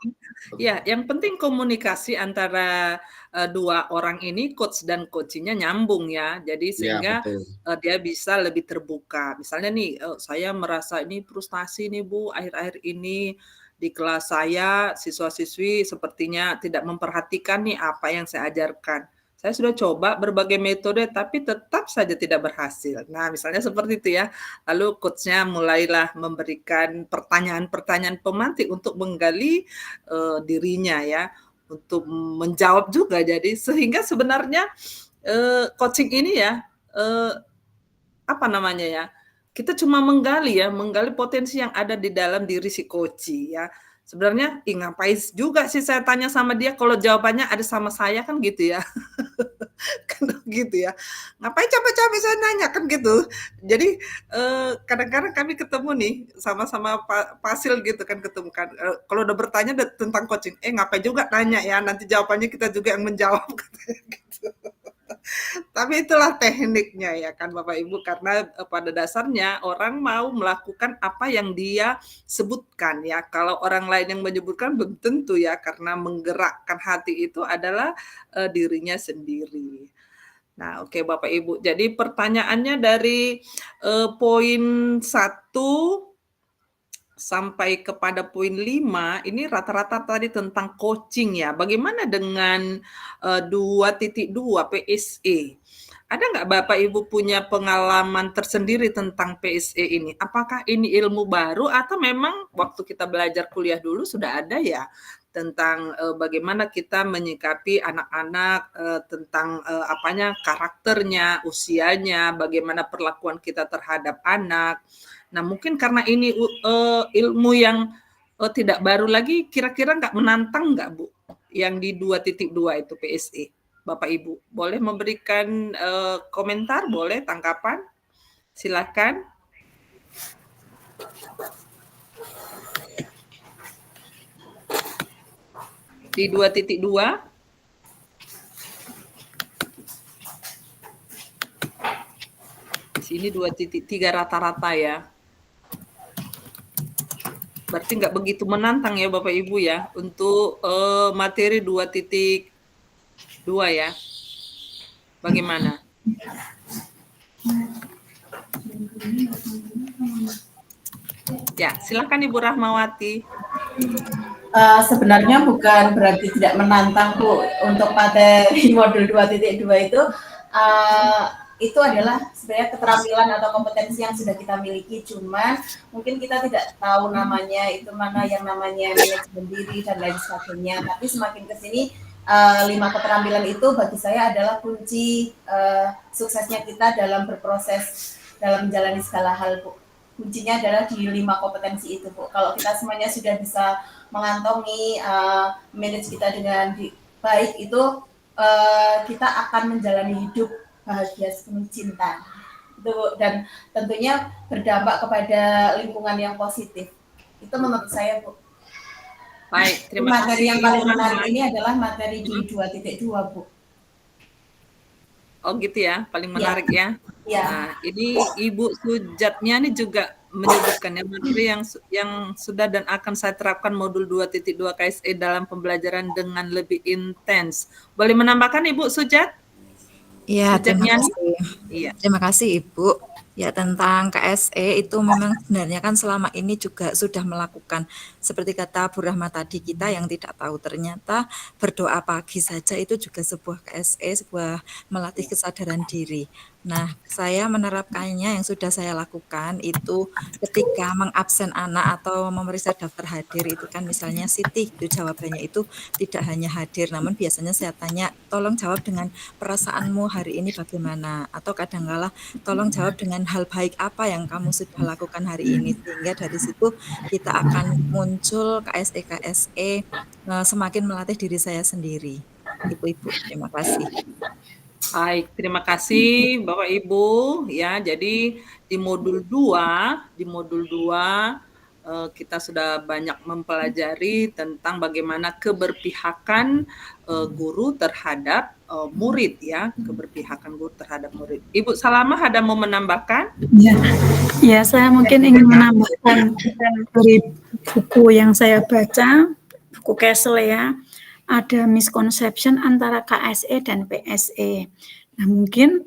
Ya, yang penting komunikasi antara dua orang ini coach dan coachingnya nyambung ya. Jadi Ya, sehingga betul. dia bisa lebih terbuka. Misalnya nih, saya merasa ini frustasi nih Bu, akhir-akhir ini di kelas saya siswa-siswi sepertinya tidak memperhatikan nih apa yang saya ajarkan. Saya sudah coba berbagai metode tapi tetap saja tidak berhasil. Nah, misalnya seperti itu ya. Lalu coach-nya mulailah memberikan pertanyaan-pertanyaan pemantik untuk menggali dirinya ya, untuk menjawab juga. Jadi sehingga sebenarnya coaching ini ya, apa namanya ya, kita cuma menggali potensi yang ada di dalam diri si coachee ya. Sebenarnya, ngapain juga sih saya tanya sama dia kalau jawabannya ada sama saya kan gitu ya. Kan gitu ya. Ngapain capek-capek saya nanya kan gitu. Jadi kadang-kadang kami ketemu nih sama-sama Fasil gitu kan ketemu kan. Kalau udah bertanya tentang coaching, ngapain juga nanya ya, nanti jawabannya kita juga yang menjawab gitu. Tapi itulah tekniknya ya kan Bapak Ibu, karena pada dasarnya orang mau melakukan apa yang dia sebutkan ya. Kalau orang lain yang menyebutkan belum tentu ya, karena menggerakkan hati itu adalah dirinya sendiri. Nah, oke Bapak Ibu. Jadi pertanyaannya dari poin 1 sampai kepada poin 5, ini rata-rata tadi tentang coaching ya. Bagaimana dengan 2.2 PSE? Ada nggak Bapak Ibu punya pengalaman tersendiri tentang PSE ini? Apakah ini ilmu baru atau memang waktu kita belajar kuliah dulu sudah ada ya tentang bagaimana kita menyikapi anak-anak, tentang karakternya, usianya, bagaimana perlakuan kita terhadap anak. Nah, mungkin karena ini ilmu yang tidak baru lagi, kira-kira nggak menantang nggak Bu? Yang di 2.2 itu PSE. Bapak Ibu, boleh memberikan komentar, boleh tanggapan? Silakan. Di 2.2. Sini 2.3 rata-rata ya. Berarti nggak begitu menantang ya Bapak Ibu ya untuk materi 2.2 ya. Bagaimana? Ya, silakan Ibu Rahmawati. Sebenarnya bukan berarti tidak menantang Bu untuk materi modul 2.2 itu adalah sebenarnya keterampilan atau kompetensi yang sudah kita miliki, cuman mungkin kita tidak tahu namanya, itu mana yang namanya manajemen diri dan lain sebagainya. Tapi semakin ke sini 5 keterampilan itu bagi saya adalah kunci suksesnya kita dalam berproses dalam menjalani segala hal Bu. Kuncinya adalah di 5 kompetensi itu Bu. Kalau kita semuanya sudah bisa mengantongi manage kita dengan baik, itu kita akan menjalani hidup bahagia sepenuh cinta itu, dan tentunya berdampak kepada lingkungan yang positif. Itu menurut saya Bu. Baik, terima materi kasih. Yang paling menarik ini adalah materi di 2.2 Bu. Oh gitu ya, paling menarik ya. Ya. Nah, ini Ibu Sujatnya ini juga menyebutkan ya materi yang sudah dan akan saya terapkan modul 2.2 KSE dalam pembelajaran dengan lebih intens. Boleh menambahkan Ibu Sujat? Ya, terima Sujatnya kasih. Iya. Terima kasih Ibu. Ya, tentang KSE itu memang sebenarnya kan selama ini juga sudah melakukan, seperti kata Bu Rahma tadi, kita yang tidak tahu ternyata berdoa pagi saja itu juga sebuah KSE, sebuah melatih kesadaran diri. Nah, saya menerapkannya yang sudah saya lakukan itu ketika mengabsen anak atau memeriksa daftar hadir itu kan misalnya Siti, itu jawabannya itu tidak hanya hadir, namun biasanya saya tanya, tolong jawab dengan perasaanmu hari ini bagaimana, atau kadangkala tolong jawab dengan hal baik apa yang kamu sudah lakukan hari ini, sehingga dari situ kita akan muncul KSE semakin melatih diri saya sendiri. Ibu-ibu, terima kasih. Baik, terima kasih Bapak Ibu ya. Jadi di modul 2 kita sudah banyak mempelajari tentang bagaimana keberpihakan guru terhadap murid ya, keberpihakan guru terhadap murid. Ibu Salamah ada mau menambahkan? Ya, saya mungkin ingin menambahkan dari buku yang saya baca, buku Kessel ya, ada misconception antara KSE dan PSE. Nah, mungkin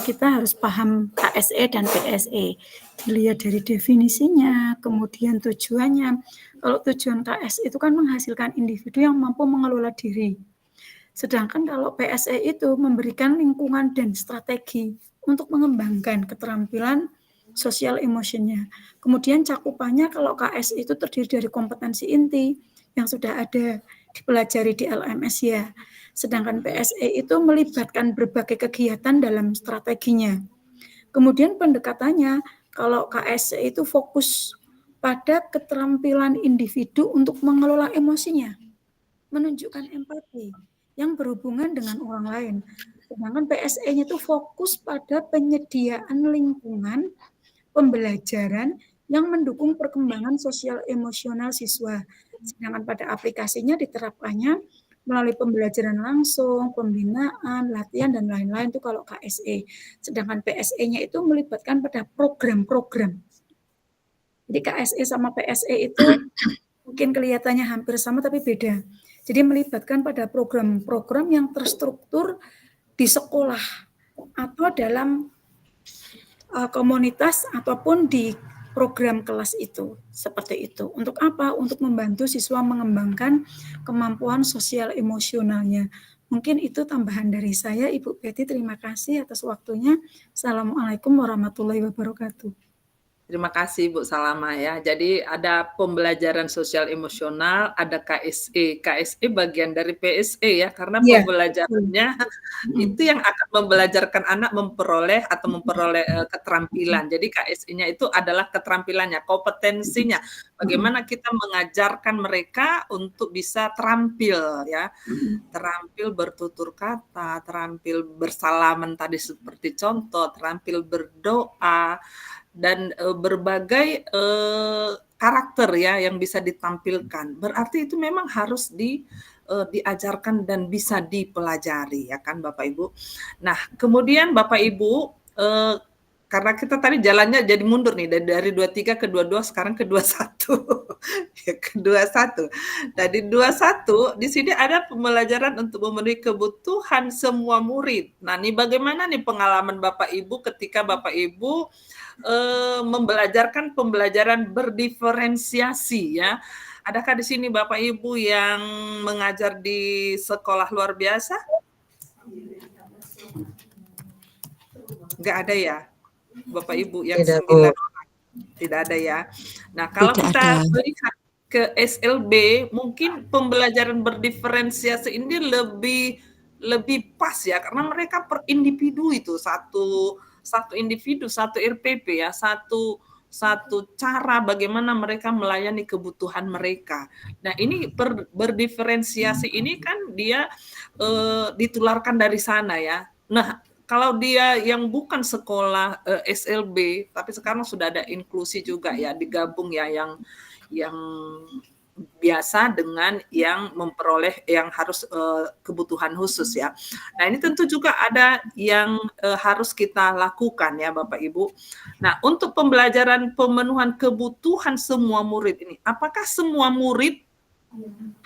kita harus paham KSE dan PSE. Dilihat dari definisinya, kemudian tujuannya. Kalau tujuan KSE itu kan menghasilkan individu yang mampu mengelola diri. Sedangkan kalau PSE itu memberikan lingkungan dan strategi untuk mengembangkan keterampilan sosial emosinya. Kemudian cakupannya kalau KSE itu terdiri dari kompetensi inti yang sudah ada dipelajari di LMS ya. Sedangkan PSE itu melibatkan berbagai kegiatan dalam strateginya. Kemudian pendekatannya, kalau KSE itu fokus pada keterampilan individu untuk mengelola emosinya, menunjukkan empati yang berhubungan dengan orang lain. Sedangkan PSE-nya itu fokus pada penyediaan lingkungan pembelajaran yang mendukung perkembangan sosial emosional siswa. Sedangkan pada aplikasinya diterapkannya melalui pembelajaran langsung, pembinaan, latihan, dan lain-lain itu kalau KSE. Sedangkan PSE-nya itu melibatkan pada program-program. Jadi KSE sama PSE itu mungkin kelihatannya hampir sama tapi beda. Jadi melibatkan pada program-program yang terstruktur di sekolah atau dalam komunitas ataupun di program kelas itu, seperti itu. Untuk apa? Untuk membantu siswa mengembangkan kemampuan sosial emosionalnya. Mungkin itu tambahan dari saya, Ibu Betty. Terima kasih atas waktunya. Assalamualaikum warahmatullahi wabarakatuh. Terima kasih Bu Salamah ya. Jadi ada pembelajaran sosial emosional, ada KSE. KSE bagian dari PSE ya, karena pembelajarannya itu yang akan membelajarkan anak memperoleh keterampilan. Jadi KSE-nya itu adalah keterampilannya, kompetensinya. Bagaimana kita mengajarkan mereka untuk bisa terampil ya. Terampil bertutur kata, terampil bersalaman tadi seperti contoh, terampil berdoa, dan berbagai karakter ya yang bisa ditampilkan. Berarti itu memang harus diajarkan dan bisa dipelajari ya kan Bapak Ibu. Nah, kemudian Bapak Ibu karena kita tadi jalannya jadi mundur nih dari 23 ke 22 sekarang ke 21. Ya, ke 21. Dari 21 di sini ada pembelajaran untuk memenuhi kebutuhan semua murid. Nah, ini bagaimana nih pengalaman Bapak Ibu ketika Bapak Ibu membelajarkan pembelajaran berdiferensiasi ya. Adakah di sini Bapak Ibu yang mengajar di sekolah luar biasa? Enggak ada ya? Bapak Ibu yang 9 orang. Tidak ada ya. Nah, kalau kita melihat ke SLB, mungkin pembelajaran berdiferensiasi ini lebih pas ya, karena mereka per individu itu satu individu, satu RPP ya, satu cara bagaimana mereka melayani kebutuhan mereka. Nah, ini berdiferensiasi ini kan dia ditularkan dari sana ya. Nah, kalau dia yang bukan sekolah SLB, tapi sekarang sudah ada inklusi juga ya, digabung ya yang biasa dengan yang memperoleh yang harus kebutuhan khusus ya. Nah, ini tentu juga ada yang harus kita lakukan ya Bapak Ibu. Nah, untuk pembelajaran pemenuhan kebutuhan semua murid ini, apakah semua murid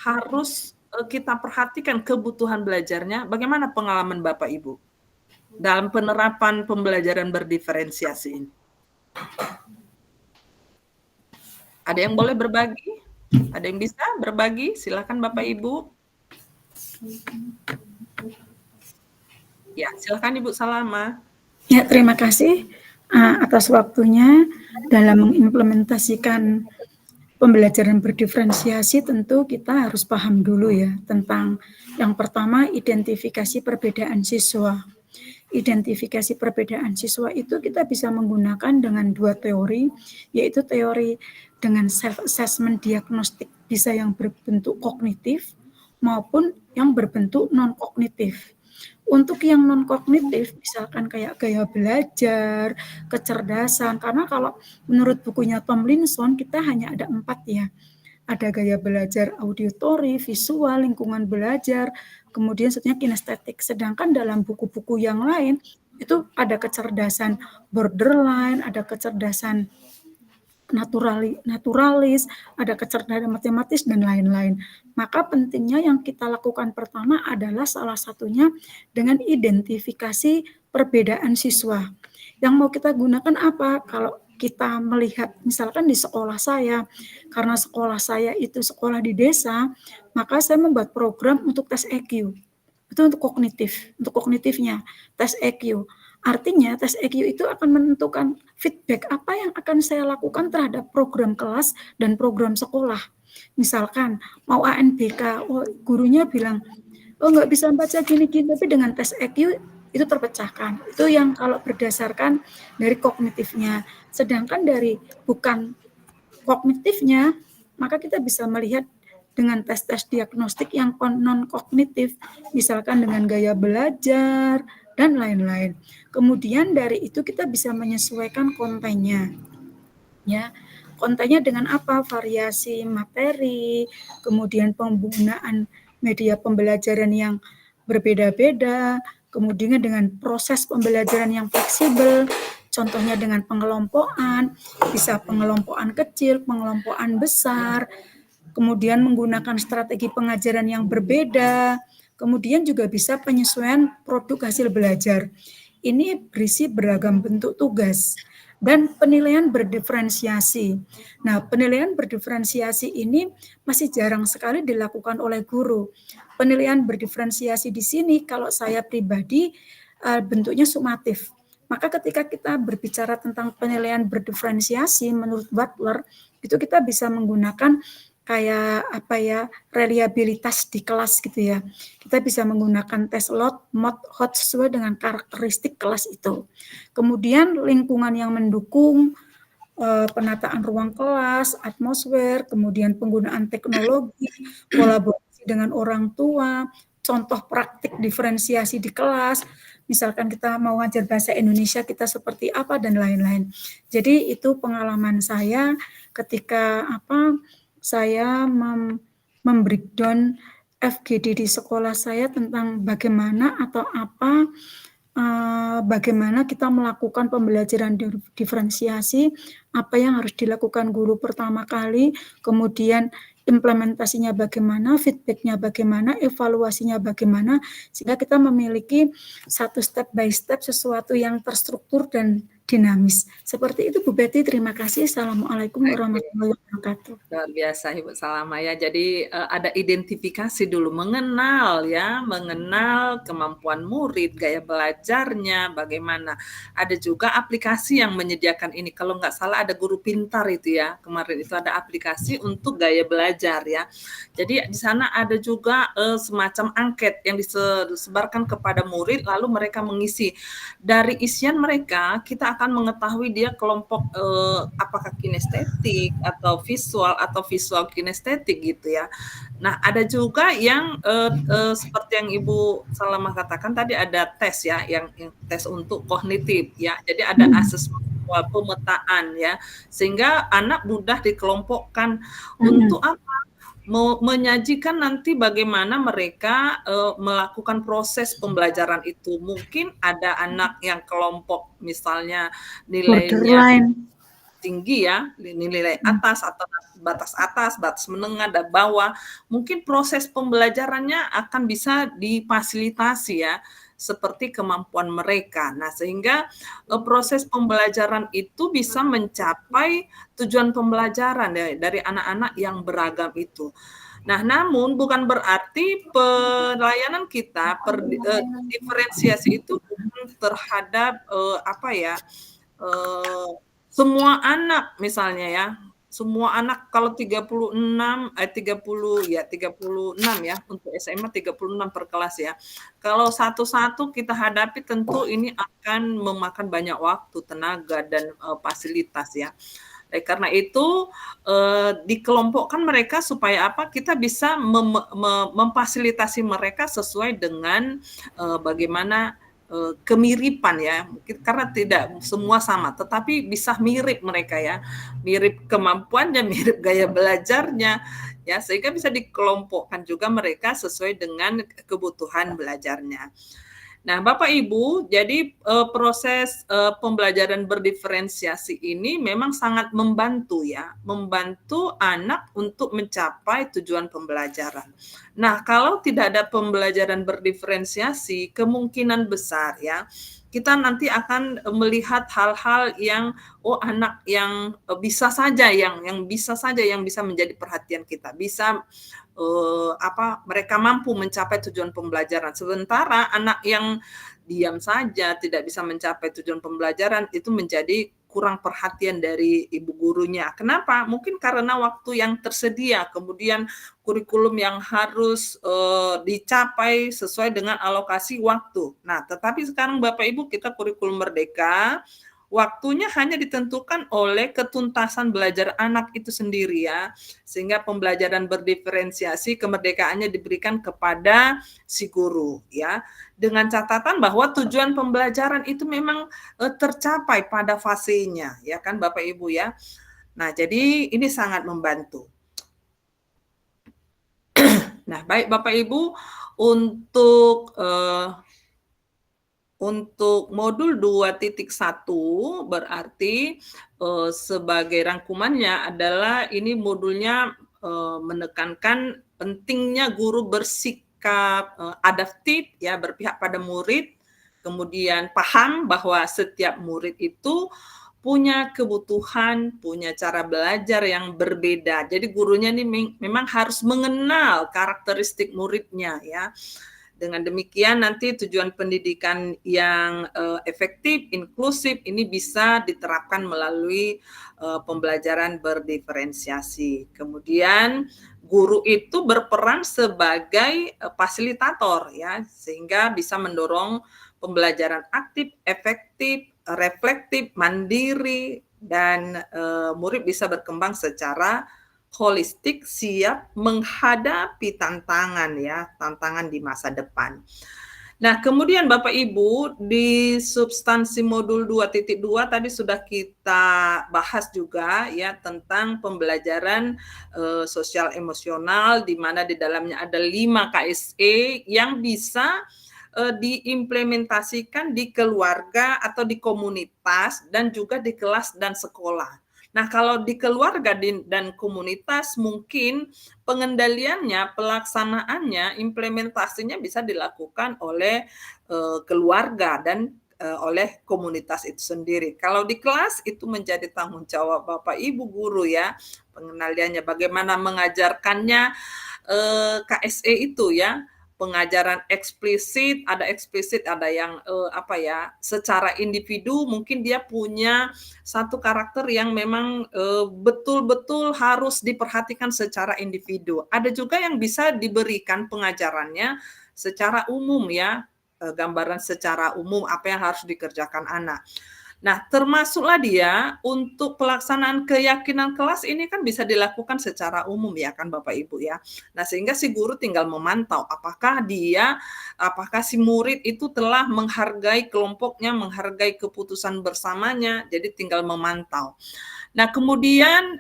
harus kita perhatikan kebutuhan belajarnya? Bagaimana pengalaman Bapak Ibu dalam penerapan pembelajaran berdiferensiasi ini? Ada yang boleh berbagi? Ada yang bisa berbagi? Silakan Bapak Ibu. Ya, silakan Ibu Salamah. Ya, terima kasih atas waktunya dalam mengimplementasikan pembelajaran berdiferensiasi. Tentu kita harus paham dulu ya tentang yang pertama identifikasi perbedaan siswa. Identifikasi perbedaan siswa itu kita bisa menggunakan dengan dua teori, yaitu teori dengan self-assessment diagnostik bisa yang berbentuk kognitif maupun yang berbentuk non-kognitif. Untuk yang non kognitif, misalkan kayak gaya belajar, kecerdasan, karena kalau menurut bukunya Tomlinson kita hanya ada 4 ya. Ada gaya belajar auditori, visual, lingkungan belajar, kemudian seterusnya kinestetik. Sedangkan dalam buku-buku yang lain itu ada kecerdasan borderline, ada kecerdasan naturalis, ada kecerdasan matematis dan lain-lain. Maka pentingnya yang kita lakukan pertama adalah salah satunya dengan identifikasi perbedaan siswa. Yang mau kita gunakan apa? Kalau kita melihat misalkan di sekolah saya, karena sekolah saya itu sekolah di desa, maka saya membuat program untuk tes EQ. Itu untuk kognitifnya, tes EQ. Artinya tes EQ itu akan menentukan feedback apa yang akan saya lakukan terhadap program kelas dan program sekolah. Misalkan mau ANBK, gurunya bilang, nggak bisa baca gini-gini, tapi dengan tes EQ itu terpecahkan. Itu yang kalau berdasarkan dari kognitifnya. Sedangkan dari bukan kognitifnya, maka kita bisa melihat dengan tes-tes diagnostik yang non-kognitif, misalkan dengan gaya belajar, dan lain-lain. Kemudian dari itu kita bisa menyesuaikan kontennya. Ya, kontennya dengan apa? Variasi materi, kemudian penggunaan media pembelajaran yang berbeda-beda, kemudian dengan proses pembelajaran yang fleksibel, contohnya dengan pengelompokan, bisa pengelompokan kecil, pengelompokan besar, kemudian menggunakan strategi pengajaran yang berbeda, kemudian juga bisa penyesuaian produk hasil belajar. Ini berisi beragam bentuk tugas dan penilaian berdiferensiasi. Nah, penilaian berdiferensiasi ini masih jarang sekali dilakukan oleh guru. Penilaian berdiferensiasi di sini kalau saya pribadi bentuknya sumatif. Maka ketika kita berbicara tentang penilaian berdiferensiasi menurut Butler, itu kita bisa menggunakan kayak apa ya, reliabilitas di kelas gitu ya. Kita bisa menggunakan tes lot, mod, hot sesuai dengan karakteristik kelas itu. Kemudian lingkungan yang mendukung, penataan ruang kelas, atmosfer, kemudian penggunaan teknologi, kolaborasi dengan orang tua, contoh praktik diferensiasi di kelas, misalkan kita mau ngajar bahasa Indonesia kita seperti apa dan lain-lain. Jadi itu pengalaman saya ketika saya membreakdown FGD di sekolah saya tentang bagaimana atau bagaimana kita melakukan pembelajaran diferensiasi, apa yang harus dilakukan guru pertama kali, kemudian implementasinya bagaimana, feedbacknya bagaimana, evaluasinya bagaimana, sehingga kita memiliki satu step by step sesuatu yang terstruktur dan dinamis. Seperti itu Bu Betty, terima kasih. Assalamualaikum warahmatullahi wabarakatuh. Luar biasa Ibu Salama ya. Jadi ada identifikasi dulu, mengenal kemampuan murid, gaya belajarnya, bagaimana. Ada juga aplikasi yang menyediakan ini. Kalau nggak salah ada Guru Pintar itu ya. Kemarin itu ada aplikasi untuk gaya belajar ya. Jadi di sana ada juga semacam angket yang disebarkan kepada murid, lalu mereka mengisi. Dari isian mereka, kita akan mengetahui dia kelompok apakah kinestetik atau visual kinestetik gitu ya. Nah, ada juga yang seperti yang Ibu Salamah katakan tadi, ada tes ya, yang tes untuk kognitif ya. Jadi ada asesmen pemetaan ya, sehingga anak mudah dikelompokkan untuk apa? Menyajikan nanti bagaimana mereka melakukan proses pembelajaran itu. Mungkin ada anak yang kelompok misalnya nilainya tinggi ya, nilai atas atau batas atas, batas menengah, dan bawah. Mungkin proses pembelajarannya akan bisa difasilitasi ya, seperti kemampuan mereka. Nah, sehingga proses pembelajaran itu bisa mencapai tujuan pembelajaran dari anak-anak yang beragam itu. Nah, namun bukan berarti pelayanan kita diferensiasi itu bukan terhadap semua anak misalnya ya. Semua anak kalau 36 ya untuk SMA 36 per kelas ya. Kalau satu-satu kita hadapi tentu ini akan memakan banyak waktu, tenaga dan fasilitas ya. Karena itu dikelompokkan mereka supaya apa? Kita bisa memfasilitasi mereka sesuai dengan bagaimana kemiripan ya, mungkin karena tidak semua sama, tetapi bisa mirip mereka ya, mirip kemampuannya, mirip gaya belajarnya, ya sehingga bisa dikelompokkan juga mereka sesuai dengan kebutuhan belajarnya. Nah, Bapak Ibu, jadi proses pembelajaran berdiferensiasi ini memang sangat membantu ya, membantu anak untuk mencapai tujuan pembelajaran. Nah, kalau tidak ada pembelajaran berdiferensiasi, kemungkinan besar ya, kita nanti akan melihat hal-hal yang anak yang bisa saja yang bisa menjadi perhatian kita, bisa mereka mampu mencapai tujuan pembelajaran. Sementara anak yang diam saja tidak bisa mencapai tujuan pembelajaran itu menjadi kurang perhatian dari ibu gurunya. Kenapa? Mungkin karena waktu yang tersedia, kemudian kurikulum yang harus dicapai sesuai dengan alokasi waktu. Nah, tetapi sekarang Bapak Ibu kita kurikulum merdeka, waktunya hanya ditentukan oleh ketuntasan belajar anak itu sendiri ya, sehingga pembelajaran berdiferensiasi kemerdekaannya diberikan kepada si guru ya, dengan catatan bahwa tujuan pembelajaran itu memang tercapai pada fasenya ya kan Bapak Ibu ya. Nah, jadi ini sangat membantu. Nah, baik Bapak Ibu, untuk modul 2.1 berarti sebagai rangkumannya adalah ini modulnya menekankan pentingnya guru bersikap adaptif ya, berpihak pada murid, kemudian paham bahwa setiap murid itu punya kebutuhan, punya cara belajar yang berbeda. Jadi gurunya ini memang harus mengenal karakteristik muridnya ya. Dengan demikian nanti tujuan pendidikan yang efektif, inklusif ini bisa diterapkan melalui pembelajaran berdiferensiasi. Kemudian guru itu berperan sebagai fasilitator ya, sehingga bisa mendorong pembelajaran aktif, efektif, reflektif, mandiri, dan murid bisa berkembang secara holistik, siap menghadapi tantangan ya, tantangan di masa depan. Nah, kemudian Bapak Ibu di substansi modul 2.2 tadi sudah kita bahas juga ya tentang pembelajaran sosial emosional, di mana di dalamnya ada 5 KSE yang bisa diimplementasikan di keluarga atau di komunitas dan juga di kelas dan sekolah. Nah, kalau di keluarga dan komunitas mungkin pengendaliannya, pelaksanaannya, implementasinya bisa dilakukan oleh keluarga dan oleh komunitas itu sendiri. Kalau di kelas itu menjadi tanggung jawab Bapak Ibu guru ya, pengendaliannya bagaimana mengajarkannya KSE itu ya. Pengajaran eksplisit, ada yang secara individu mungkin dia punya satu karakter yang memang betul-betul harus diperhatikan secara individu. Ada juga yang bisa diberikan pengajarannya secara umum ya, gambaran secara umum apa yang harus dikerjakan anak. Nah, termasuklah dia untuk pelaksanaan keyakinan kelas ini kan bisa dilakukan secara umum ya kan Bapak Ibu ya. Nah, sehingga si guru tinggal memantau apakah si murid itu telah menghargai kelompoknya, menghargai keputusan bersamanya, jadi tinggal memantau. Nah, kemudian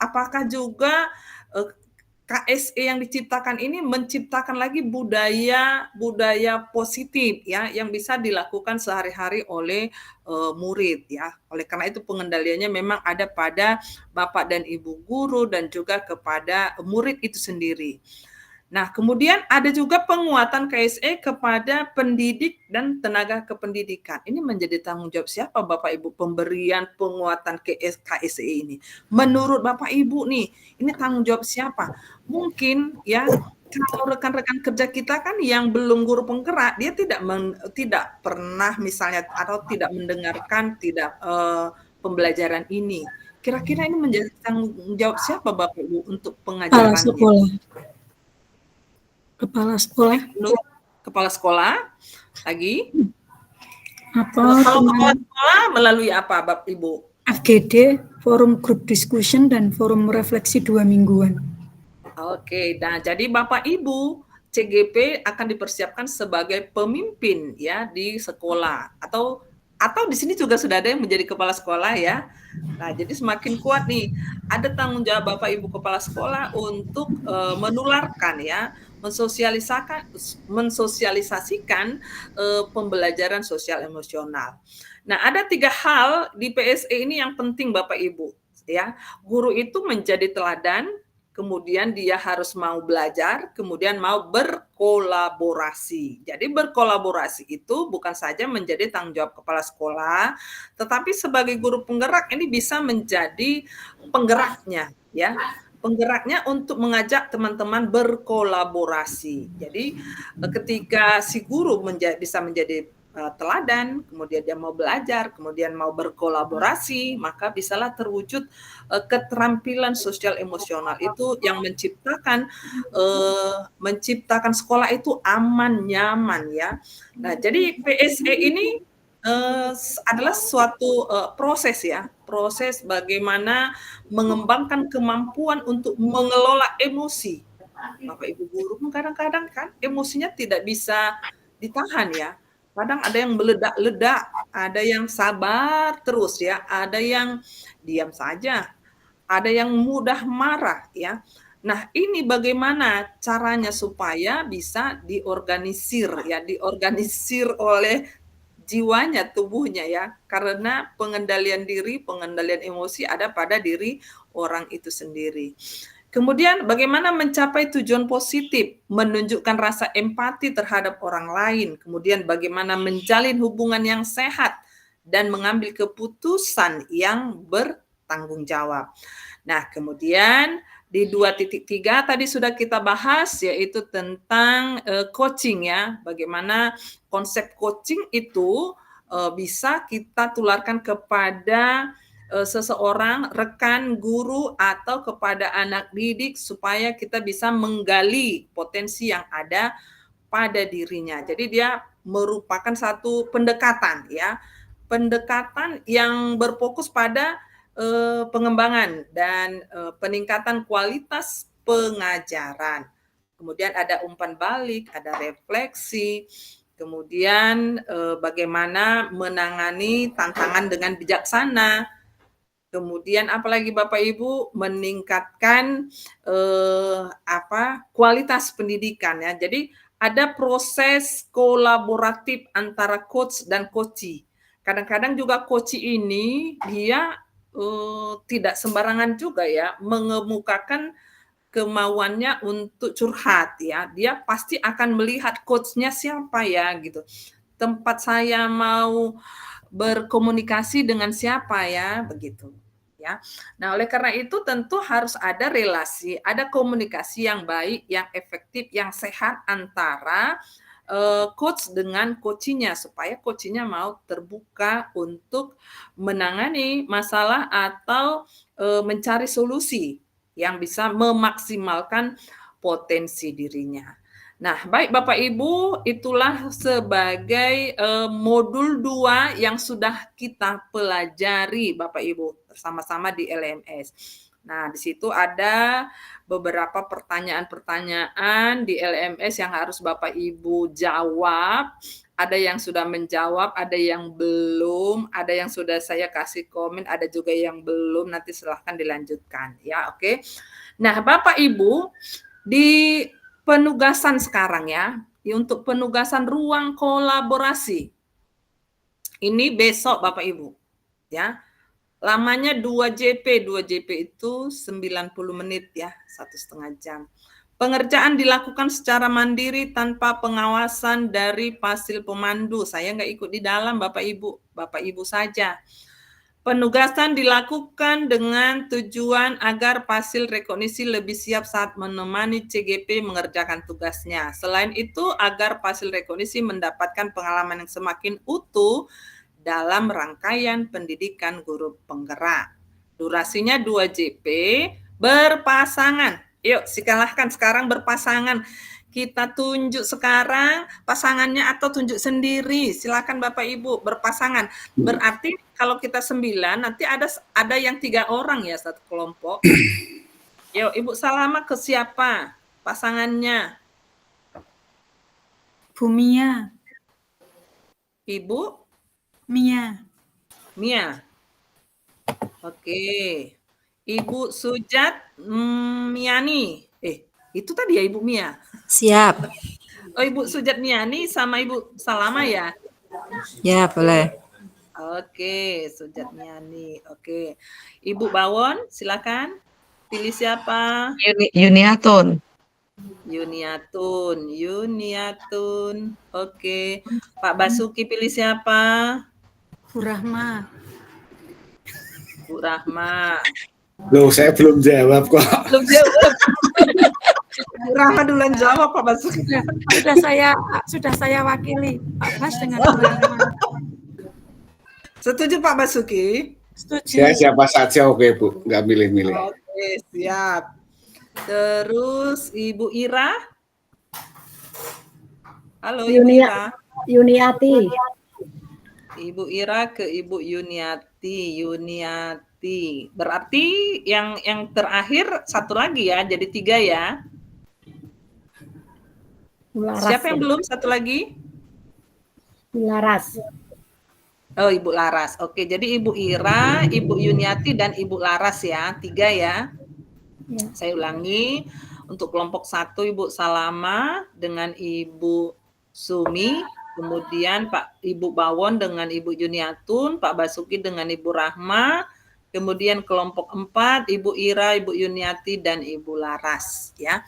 apakah juga KSE yang diciptakan ini menciptakan lagi budaya positif ya yang bisa dilakukan sehari-hari oleh murid ya. Oleh karena itu pengendaliannya memang ada pada Bapak dan Ibu guru dan juga kepada murid itu sendiri. Nah, kemudian ada juga penguatan KSE kepada pendidik dan tenaga kependidikan. Ini menjadi tanggung jawab siapa Bapak Ibu pemberian penguatan KSE ini? Menurut Bapak Ibu nih, ini tanggung jawab siapa? Mungkin ya kalau rekan-rekan kerja kita kan yang belum guru penggerak, dia tidak pernah misalnya atau tidak mendengarkan pembelajaran ini. Kira-kira ini menjadi tanggung jawab siapa Bapak Ibu untuk pengajarannya? Kepala sekolah. Kepala sekolah lagi. Kalau kepala sekolah melalui apa Bapak Ibu? FGD, forum group discussion dan forum refleksi 2 mingguan. Oke, nah jadi Bapak Ibu CGP akan dipersiapkan sebagai pemimpin ya di sekolah atau di sini juga sudah ada yang menjadi kepala sekolah ya. Nah, jadi semakin kuat nih, ada tanggung jawab Bapak Ibu kepala sekolah untuk menularkan ya, mensosialisasikan pembelajaran sosial emosional. Nah, ada 3 hal di PSE ini yang penting Bapak Ibu ya. Guru itu menjadi teladan, kemudian dia harus mau belajar, kemudian mau berkolaborasi. Jadi berkolaborasi itu bukan saja menjadi tanggung jawab kepala sekolah, tetapi sebagai guru penggerak ini bisa menjadi penggeraknya ya. Penggeraknya untuk mengajak teman-teman berkolaborasi. Jadi ketika si guru bisa menjadi teladan, kemudian dia mau belajar, kemudian mau berkolaborasi, maka bisalah terwujud keterampilan sosial emosional itu yang menciptakan sekolah itu aman, nyaman ya. Nah, jadi PSE ini adalah suatu proses ya, proses bagaimana mengembangkan kemampuan untuk mengelola emosi. Bapak Ibu guru kadang-kadang kan emosinya tidak bisa ditahan ya. Kadang ada yang meledak-ledak, ada yang sabar terus ya, ada yang diam saja, ada yang mudah marah ya. Nah, ini bagaimana caranya supaya bisa diorganisir ya, diorganisir oleh jiwanya, tubuhnya ya. Karena pengendalian diri, pengendalian emosi ada pada diri orang itu sendiri. Kemudian bagaimana mencapai tujuan positif, menunjukkan rasa empati terhadap orang lain, kemudian bagaimana menjalin hubungan yang sehat dan mengambil keputusan yang bertanggung jawab. Nah, kemudian di 2.3 tadi sudah kita bahas yaitu tentang coaching ya, bagaimana konsep coaching itu bisa kita tularkan kepada seseorang, rekan, guru, atau kepada anak didik supaya kita bisa menggali potensi yang ada pada dirinya. Jadi dia merupakan satu pendekatan ya, pendekatan yang berfokus pada pengembangan dan peningkatan kualitas pengajaran. Kemudian ada umpan balik, ada refleksi, kemudian bagaimana menangani tantangan dengan bijaksana. Kemudian apalagi Bapak Ibu meningkatkan kualitas pendidikan ya. Jadi ada proses kolaboratif antara coach dan coachee. Kadang-kadang juga coachee ini dia tidak sembarangan juga ya mengemukakan kemauannya untuk curhat ya. Dia pasti akan melihat coachnya siapa ya gitu. Tempat saya mau berkomunikasi dengan siapa ya begitu. Ya. Nah, oleh karena itu tentu harus ada relasi, ada komunikasi yang baik, yang efektif, yang sehat antara coach dengan coachee-nya supaya coachee-nya mau terbuka untuk menangani masalah atau mencari solusi yang bisa memaksimalkan potensi dirinya. Nah, baik Bapak Ibu, itulah sebagai modul 2 yang sudah kita pelajari Bapak Ibu bersama-sama di LMS. Nah, di situ ada beberapa pertanyaan-pertanyaan di LMS yang harus Bapak Ibu jawab. Ada yang sudah menjawab, ada yang belum, ada yang sudah saya kasih komen, ada juga yang belum. Nanti silahkan dilanjutkan ya, oke. Nah, Bapak Ibu, di penugasan sekarang ya, untuk penugasan ruang kolaborasi. Ini besok Bapak Ibu ya. Lamanya 2 JP itu 90 menit ya, 1,5 jam. Pengerjaan dilakukan secara mandiri tanpa pengawasan dari Pasil Pemandu. Saya nggak ikut di dalam Bapak Ibu saja. Penugasan dilakukan dengan tujuan agar Pasil Rekognisi lebih siap saat menemani CGP mengerjakan tugasnya. Selain itu, agar Pasil Rekognisi mendapatkan pengalaman yang semakin utuh dalam rangkaian pendidikan guru penggerak. Durasinya 2 JP berpasangan. Yuk, silahkan sekarang berpasangan. kita tunjuk sekarang pasangannya atau tunjuk sendiri. Silakan Bapak Ibu berpasangan. Berarti kalau kita 9 nanti ada yang 3 orang ya satu kelompok. Yuk Ibu Salama ke siapa pasangannya? Bu Mia. Ibu Mia. Mia. Oke. Ibu Sujat Miani. Itu tadi ya Ibu Mia. Siap. Oh, Ibu Sujat Miani sama Ibu Salama ya? Ya, boleh. Oke, Sujat Miani. Oke. Ibu Bawon, silakan. Pilih siapa? Yuniatun. Yuniatun. Oke. Pak Basuki pilih siapa? Bu Rahma. Bu Rahma. Loh, saya belum jawab kok. Belum jawab. Bu Rahma duluan jawab Pak Basuki. Sudah saya wakili Pak Bas dengan Bu Rahma. Setuju Pak Basuki? Setuju. Saya siapa saja oke Bu, nggak milih-milih. Oke, siap. Terus Ibu Ira. Halo Ibu Ira. Yuniati. Ibu Ira ke Ibu Yuniati. Berarti yang terakhir satu lagi ya, jadi 3 ya. Laras, Siapa yang belum satu lagi? Laras. Oh, Ibu Laras. Oke, jadi Ibu Ira, Ibu Yuniati, dan Ibu Laras ya. 3 ya. Ya. Saya ulangi. Untuk kelompok 1 Ibu Salama dengan Ibu Sumi. Kemudian Ibu Bawon dengan Ibu Yuniatun. Pak Basuki dengan Ibu Rahma. Kemudian kelompok 4 Ibu Ira, Ibu Yuniati, dan Ibu Laras ya.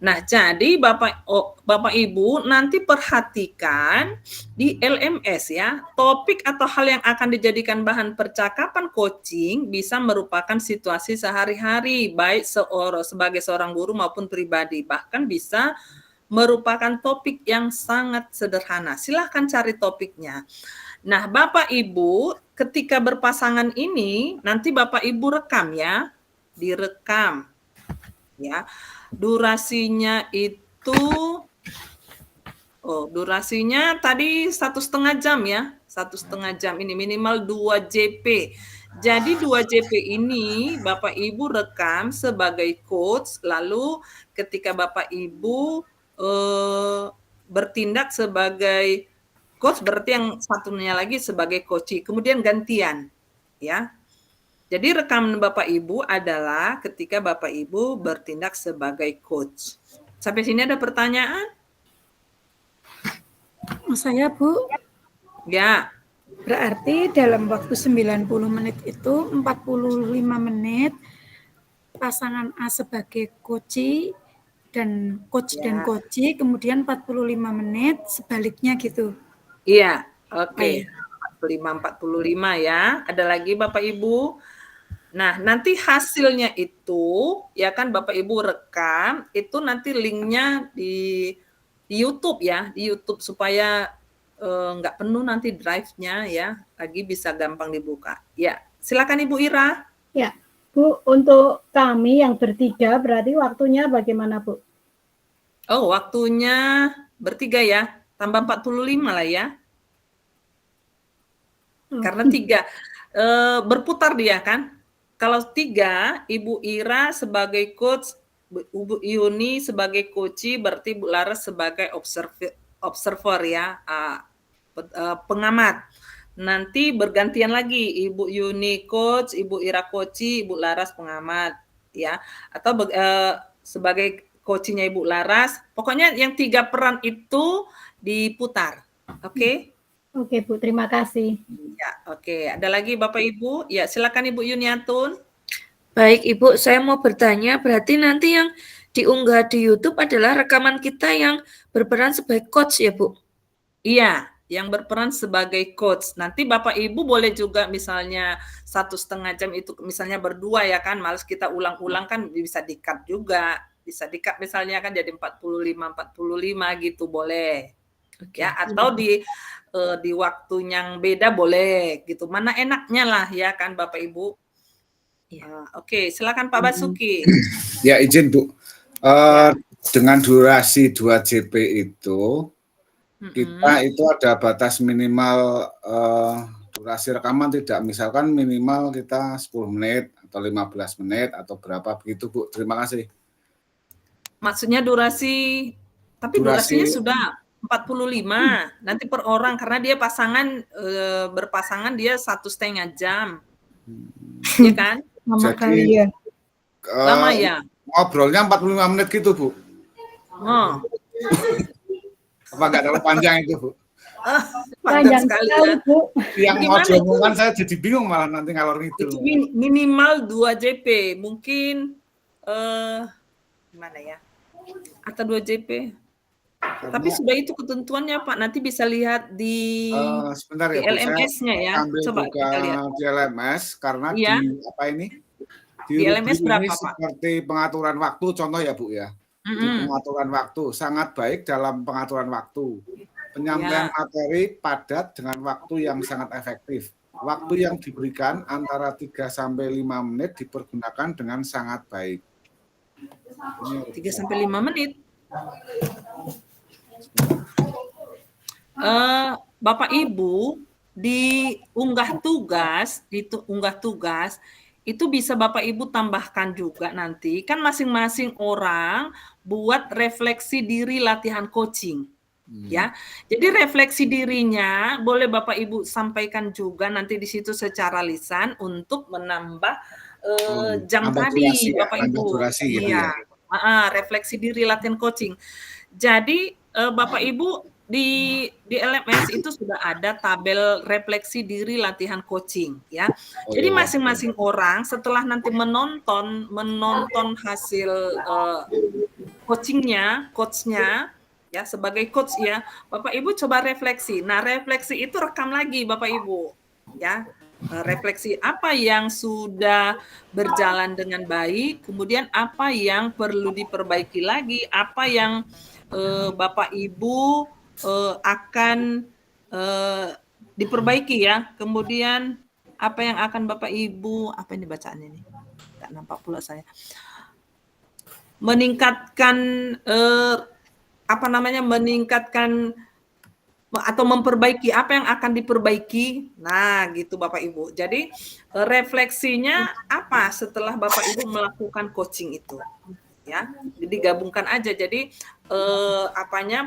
Nah, jadi Bapak Ibu nanti perhatikan di LMS ya, topik atau hal yang akan dijadikan bahan percakapan coaching bisa merupakan situasi sehari-hari, baik sebagai seorang guru maupun pribadi, bahkan bisa merupakan topik yang sangat sederhana. Silahkan cari topiknya. Nah, Bapak Ibu ketika berpasangan ini, nanti Bapak Ibu rekam ya, direkam ya. Durasinya itu, durasinya tadi 1,5 jam ya, 1,5 jam ini minimal 2 JP. Jadi 2 JP ini Bapak Ibu rekam sebagai coach, lalu ketika Bapak Ibu bertindak sebagai coach, berarti yang satunya lagi sebagai coach, kemudian gantian ya. Jadi rekaman Bapak Ibu adalah ketika Bapak Ibu bertindak sebagai coach. Sampai sini ada pertanyaan? Saya Bu. Ya. Berarti dalam waktu 90 menit itu 45 menit pasangan A sebagai coach dan coach, kemudian 45 menit sebaliknya gitu. Iya, oke. 45 ya. Ada lagi Bapak Ibu? Nah, nanti hasilnya itu ya kan Bapak Ibu rekam, itu nanti linknya di YouTube ya, di YouTube supaya nggak penuh nanti drive-nya ya, lagi bisa gampang dibuka. Ya, silakan Ibu Ira. Ya, Bu, untuk kami yang bertiga berarti waktunya bagaimana Bu? Oh, waktunya bertiga ya, tambah 45 lah ya. Karena 3 berputar dia kan. Kalau 3, Ibu Ira sebagai coach, Bu Yuni sebagai coach, berarti Bu Laras sebagai observer ya, pengamat. Nanti bergantian lagi, Ibu Yuni coach, Ibu Ira coach, Ibu Laras pengamat ya. Atau sebagai coachnya Ibu Laras. Pokoknya yang 3 peran itu diputar. Oke? Oke Bu, terima kasih. Ya, oke. Ada lagi Bapak Ibu? Ya, silakan Ibu Yuniatun. Baik Ibu, saya mau bertanya, berarti nanti yang diunggah di YouTube adalah rekaman kita yang berperan sebagai coach ya Bu? Iya, yang berperan sebagai coach. Nanti Bapak Ibu boleh juga misalnya 1,5 jam itu misalnya berdua ya kan, males kita ulang-ulang kan bisa di-cut juga. Bisa di-cut misalnya kan jadi 45 gitu boleh. Ya, atau di waktu yang beda boleh gitu. Mana enaknya lah ya kan Bapak Ibu. Oke, silakan Pak Basuki. Ya izin Bu. dengan durasi 2 JP itu kita itu ada batas minimal durasi rekaman tidak, misalkan minimal kita 10 menit atau 15 menit atau berapa begitu Bu. Terima kasih. Maksudnya durasi, tapi durasinya sudah 45 nanti per orang karena dia pasangan berpasangan dia 1,5 jam. Iya kan? Lama Jadi, kali ya. Lama ya? Ngobrolnya 45 menit gitu Bu. Oh. Apa nggak terlalu panjang itu Bu? Panjang sekali ya. Bu. Yang mau diomongkan saya jadi bingung malah nanti ngalor itu. Itu minimal 2 JP, mungkin gimana ya? Atau 2 JP. Tapi sudah itu ketentuannya Pak, nanti bisa lihat di sebentar ya, LMS-nya ya. Coba kita lihat di LMS karena di apa ini? Di LMS berapa ini Pak? Seperti pengaturan waktu contoh ya Bu ya. Di pengaturan waktu sangat baik dalam pengaturan waktu. Penyampaian materi padat dengan waktu yang sangat efektif. Waktu yang diberikan antara 3 sampai 5 menit dipergunakan dengan sangat baik. 3 sampai 5 menit. Bapak Ibu di unggah tugas itu bisa Bapak Ibu tambahkan juga nanti kan masing-masing orang buat refleksi diri latihan coaching. Ya, jadi refleksi dirinya boleh Bapak Ibu sampaikan juga nanti di situ secara lisan untuk menambah jam tadi Bapak Ibu. Iya, refleksi diri latihan coaching. Jadi Bapak Ibu di LMS itu sudah ada tabel refleksi diri latihan coaching ya. Jadi masing-masing orang setelah nanti menonton hasil coachingnya, coachnya ya sebagai coach ya, Bapak Ibu coba refleksi. Nah, refleksi itu rekam lagi Bapak Ibu ya. Refleksi apa yang sudah berjalan dengan baik, kemudian apa yang perlu diperbaiki lagi, apa yang Bapak Ibu akan diperbaiki ya. Kemudian apa yang akan Bapak Ibu, apa ini bacaannya nih? Nggak nampak pula saya. Meningkatkan meningkatkan atau memperbaiki apa yang akan diperbaiki. Nah, gitu Bapak Ibu. Jadi refleksinya apa setelah Bapak Ibu melakukan coaching itu? Ya, jadi gabungkan aja. Jadi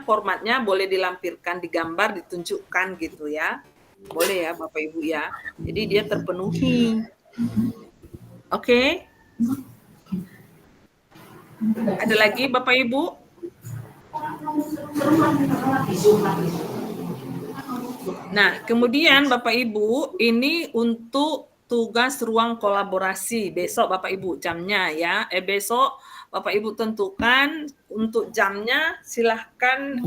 formatnya boleh dilampirkan, digambar, ditunjukkan gitu ya. Boleh ya Bapak Ibu ya. Jadi dia terpenuhi. Oke. Ada lagi Bapak Ibu? Nah, kemudian Bapak Ibu, ini untuk tugas ruang kolaborasi. Besok Bapak Ibu jamnya ya. Besok Bapak Ibu tentukan untuk jamnya, silahkan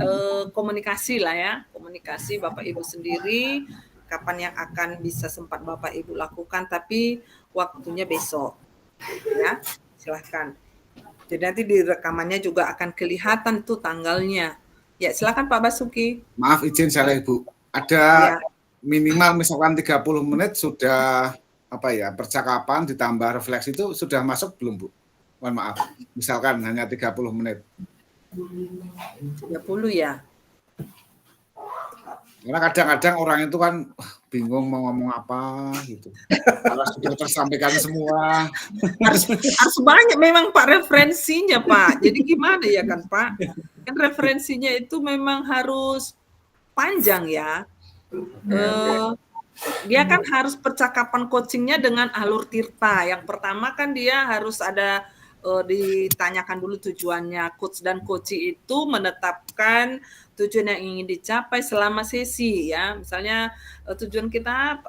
komunikasi lah ya. Komunikasi Bapak Ibu sendiri, kapan yang akan bisa sempat Bapak Ibu lakukan, tapi waktunya besok. Ya, silahkan. Jadi nanti di rekamannya juga akan kelihatan tuh tanggalnya. Ya, silakan Pak Basuki. Maaf izin saya Ibu. Ada minimal misalkan 30 menit sudah percakapan ditambah refleksi itu sudah masuk belum Bu? Mohon maaf. Misalkan hanya 30 menit. 30 ya. Karena kadang-kadang orang itu kan bingung mau ngomong apa gitu. Kalau sudah tersampaikan semua. Harus banyak memang Pak referensinya Pak. Jadi gimana ya kan Pak? Kan referensinya itu memang harus panjang ya. Dia kan harus percakapan coachingnya dengan alur tirta. Yang pertama kan dia harus ada ditanyakan dulu tujuannya. Coach dan coachee itu menetapkan tujuan yang ingin dicapai selama sesi ya. Misalnya tujuan kita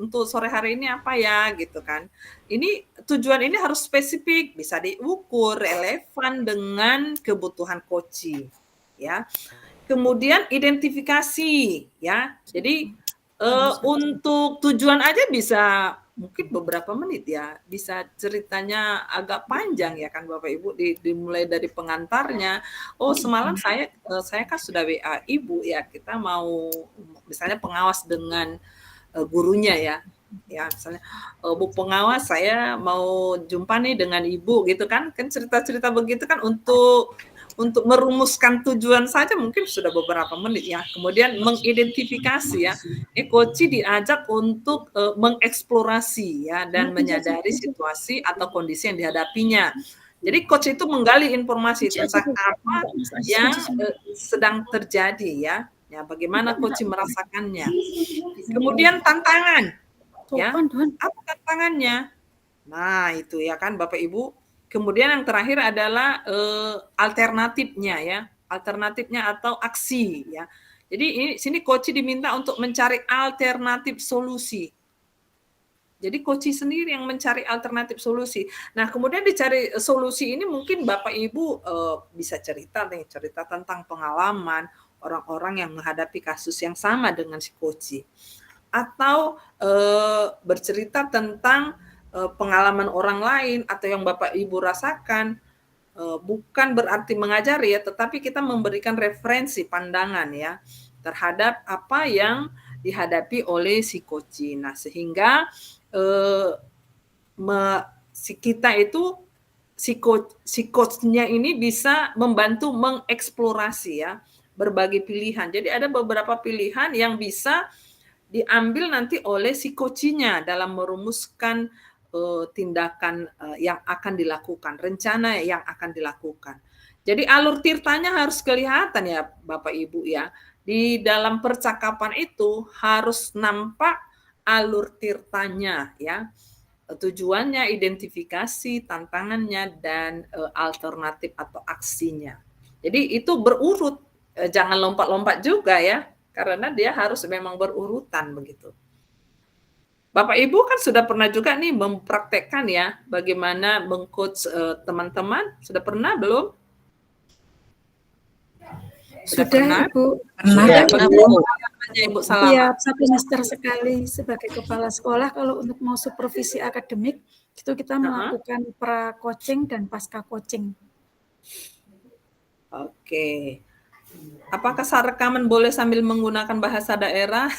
untuk sore hari ini apa ya gitu kan. Ini tujuan ini harus spesifik, bisa diukur, relevan dengan kebutuhan coachee ya. Kemudian identifikasi ya. Jadi untuk tujuan aja bisa mungkin beberapa menit ya, bisa ceritanya agak panjang ya kan Bapak Ibu, dimulai dari pengantarnya. Oh semalam saya kan sudah WA Ibu ya, kita mau misalnya pengawas dengan gurunya ya misalnya Bu pengawas saya mau jumpa nih dengan Ibu gitu kan cerita-cerita begitu kan untuk untuk merumuskan tujuan saja mungkin sudah beberapa menit ya. Kemudian mengidentifikasi ya. Koci diajak untuk mengeksplorasi ya dan menyadari situasi atau kondisi yang dihadapinya. Jadi coach itu menggali informasi tentang apa yang sedang terjadi ya. Ya, bagaimana coach merasakannya. Kemudian tantangan ya. Apa tantangannya? Nah, itu ya kan Bapak Ibu. Kemudian yang terakhir adalah alternatifnya ya. Alternatifnya atau aksi ya. Jadi sini coach diminta untuk mencari alternatif solusi. Jadi coach sendiri yang mencari alternatif solusi. Nah, kemudian dicari solusi ini mungkin Bapak Ibu bisa cerita tentang pengalaman orang-orang yang menghadapi kasus yang sama dengan si coach. Atau bercerita tentang pengalaman orang lain atau yang Bapak Ibu rasakan. Bukan berarti mengajari ya, tetapi kita memberikan referensi pandangan ya terhadap apa yang dihadapi oleh si coach. Nah, sehingga kita itu si coachnya ini bisa membantu mengeksplorasi ya berbagai pilihan. Jadi ada beberapa pilihan yang bisa diambil nanti oleh si coachnya dalam merumuskan tindakan yang akan dilakukan, rencana yang akan dilakukan. Jadi alur tirtanya harus kelihatan ya Bapak Ibu ya. Di dalam percakapan itu harus nampak alur tirtanya ya. Tujuannya, identifikasi, tantangannya, dan alternatif atau aksinya. Jadi itu berurut, jangan lompat-lompat juga ya, karena dia harus memang berurutan begitu. Bapak Ibu kan sudah pernah juga nih mempraktekkan ya, bagaimana meng-coach teman-teman, sudah pernah belum? Sudah, Ibu. Pernah, Bu. Ibu Salam. Tiap semester sekali sebagai kepala sekolah kalau untuk mau supervisi akademik itu kita melakukan pra-coaching dan pasca-coaching. Oke. Apakah rekaman boleh sambil menggunakan bahasa daerah?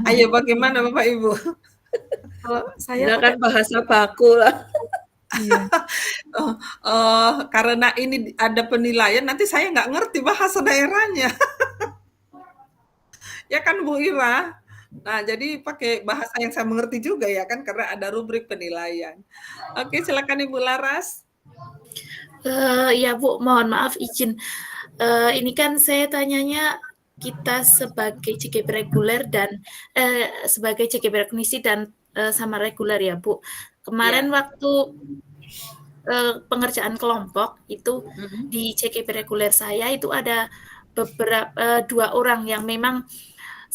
Ayo bagaimana Bapak Ibu? Kalau saya pakai bahasa baku lah. Iya. Karena ini ada penilaian, nanti saya nggak ngerti bahasa daerahnya. Ya kan Bu Ira? Nah, jadi pakai bahasa yang saya mengerti juga ya kan, karena ada rubrik penilaian. Oke, silakan Ibu Laras. Ya Bu, mohon maaf izin. Ini kan saya tanyanya kita sebagai CGP reguler dan sebagai CGP rekognisi dan sama reguler ya Bu. Kemarin waktu pengerjaan kelompok itu di CGP reguler saya itu ada beberapa 2 orang yang memang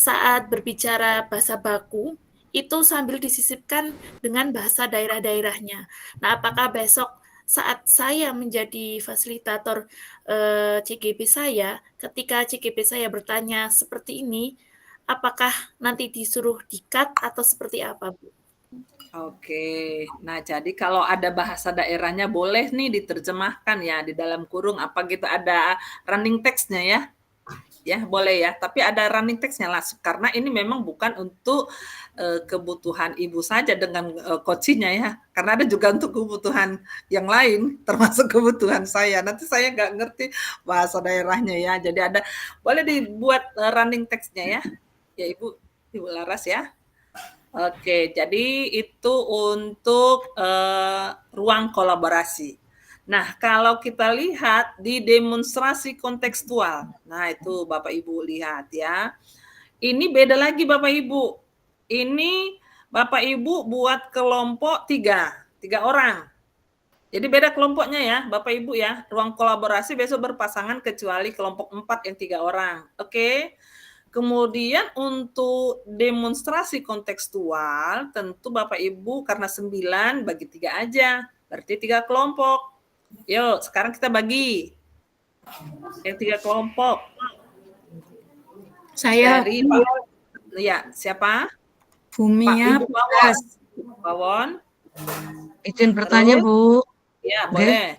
saat berbicara bahasa baku itu sambil disisipkan dengan bahasa daerah-daerahnya. Nah, apakah besok saat saya menjadi fasilitator CGP saya, ketika CGP saya bertanya seperti ini, apakah nanti disuruh di-cut atau seperti apa, Bu? Oke, nah jadi kalau ada bahasa daerahnya boleh nih diterjemahkan ya di dalam kurung apa gitu, ada running text-nya ya. Ya boleh ya, tapi ada running text-nya langsung karena ini memang bukan untuk kebutuhan Ibu saja dengan coaching-nya ya, karena ada juga untuk kebutuhan yang lain termasuk kebutuhan saya. Nanti saya nggak ngerti bahasa daerahnya ya, jadi ada boleh dibuat running text-nya ya Ibu Laras ya. Oke, jadi itu untuk ruang kolaborasi. Nah, kalau kita lihat di demonstrasi kontekstual, nah itu Bapak Ibu lihat ya. Ini beda lagi Bapak Ibu. Ini Bapak Ibu buat kelompok 3 orang. Jadi beda kelompoknya ya Bapak Ibu ya. Ruang kolaborasi besok berpasangan kecuali kelompok 4 yang 3 orang. Oke. Kemudian untuk demonstrasi kontekstual tentu Bapak Ibu karena 9 bagi 3 aja. Berarti 3 kelompok. Yuk, sekarang kita bagi yang 3 kelompok. Saya dari Pak, ya siapa? Bumia Pak Bawon. Izin bertanya Bu. Ya boleh.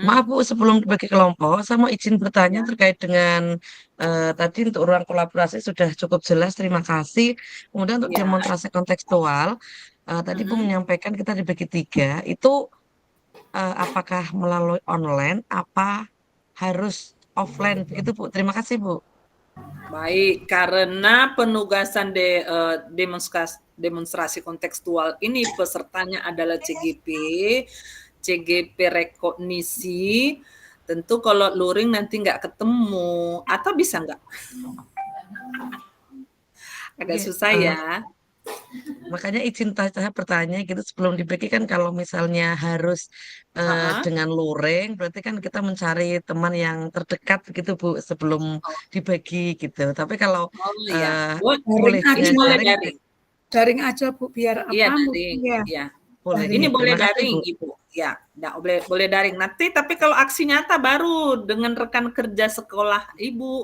Maaf Bu, sebelum dibagi kelompok, saya mau izin bertanya terkait dengan tadi untuk ruang kolaborasi sudah cukup jelas, terima kasih. Kemudian untuk demonstrasi kontekstual, tadi Bu menyampaikan kita dibagi 3, itu apakah melalui online apa harus offline begitu Bu? Terima kasih Bu. Baik, karena penugasan demonstrasi kontekstual ini pesertanya adalah CGP rekognisi, tentu kalau luring nanti nggak ketemu, atau bisa nggak? Agak susah ya. Makanya izin saya bertanya gitu sebelum dibagi kan kalau misalnya harus dengan luring berarti kan kita mencari teman yang terdekat gitu Bu sebelum dibagi gitu. Tapi kalau boleh daring. Daring aja Bu biar Iya, apa daring. ya. Iya. Boleh. Ini boleh Terima kasih, daring Bu. Ibu. Ya, boleh daring. Nanti tapi kalau aksi nyata baru dengan rekan kerja sekolah Ibu.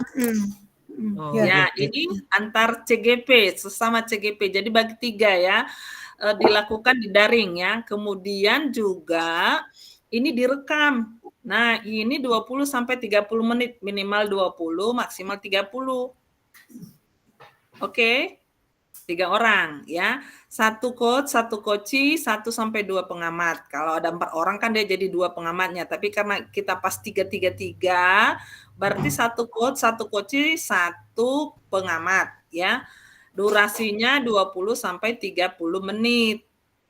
Ya, ini antar CGP, sesama CGP. Jadi bagi 3 ya, dilakukan di daring ya. Kemudian juga ini direkam. Nah, ini 20 sampai 30 menit, minimal 20, maksimal 30. Oke. 3 orang ya. 1 coach, 1 coachi, 1 sampai 2 pengamat. Kalau ada 4 orang kan dia jadi 2 pengamatnya. Tapi karena kita pas 3-3-3, berarti 1 coach, 1 coachi, 1 pengamat ya. Durasinya 20 sampai 30 menit.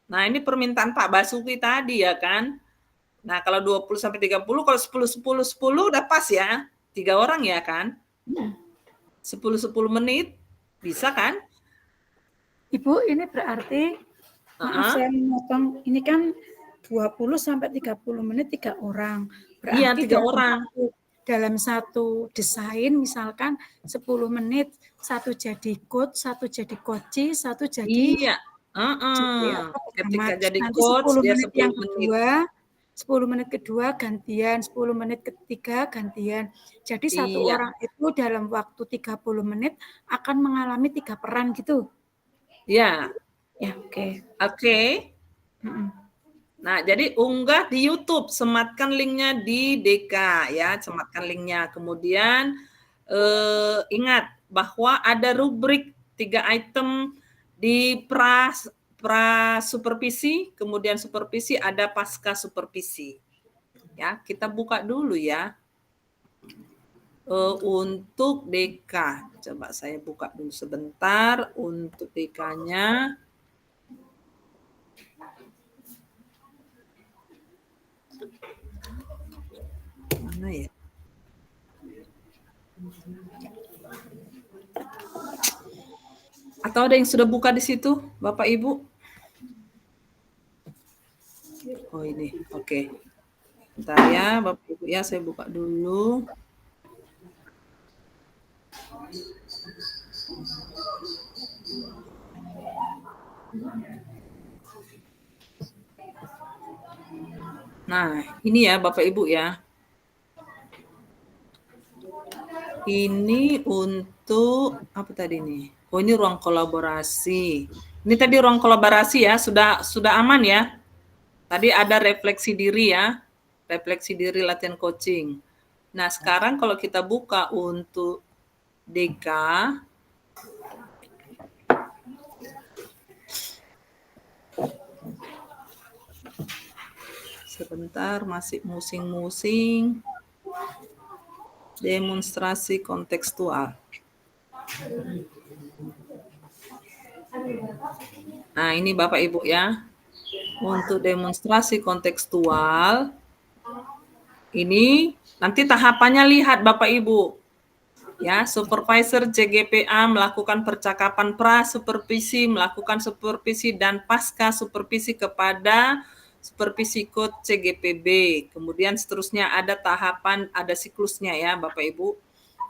Nah, ini permintaan Pak Basuki tadi ya kan. Nah, kalau 20 sampai 30, kalau 10 udah pas ya. 3 orang ya kan. 10 menit bisa kan? Ibu, ini berarti maaf saya memotong, ini kan 20 sampai 30 menit 3 orang. Berarti iya, 3 orang. Dalam satu desain misalkan 10 menit, 1 jadi coach, 1 jadi coachi, 1 jadi Iya. Ketika jadi coach dia 10 menit. 10 menit kedua gantian, 10 menit ketiga gantian. Jadi 1 orang itu dalam waktu 30 menit akan mengalami 3 peran gitu. Ya. Ya, oke. Nah, jadi unggah di YouTube, sematkan linknya di DK ya, sematkan linknya. Kemudian ingat bahwa ada rubrik 3 item di pra supervisi, kemudian supervisi, ada pasca supervisi. Ya, kita buka dulu ya. Untuk DK, coba saya buka dulu sebentar untuk DK-nya. Mana ya? Atau ada yang sudah buka di situ, Bapak Ibu? Oh ini, oke. Bentar ya, Bapak Ibu ya, saya buka dulu. Nah, ini ya Bapak Ibu ya. Ini untuk apa tadi nih? Oh, ini ruang kolaborasi. Ini tadi ruang kolaborasi ya, sudah aman ya. Tadi ada refleksi diri ya. Refleksi diri latihan coaching. Nah, sekarang kalau kita buka untuk DK, sebentar masih musing-musing. Demonstrasi kontekstual. Nah, ini Bapak Ibu ya. Untuk demonstrasi kontekstual, ini nanti tahapannya lihat Bapak Ibu. Ya, supervisor CGPA melakukan percakapan pra-supervisi, melakukan supervisi dan pasca supervisi kepada supervisi coach CGPB. Kemudian seterusnya ada tahapan, ada siklusnya ya Bapak Ibu.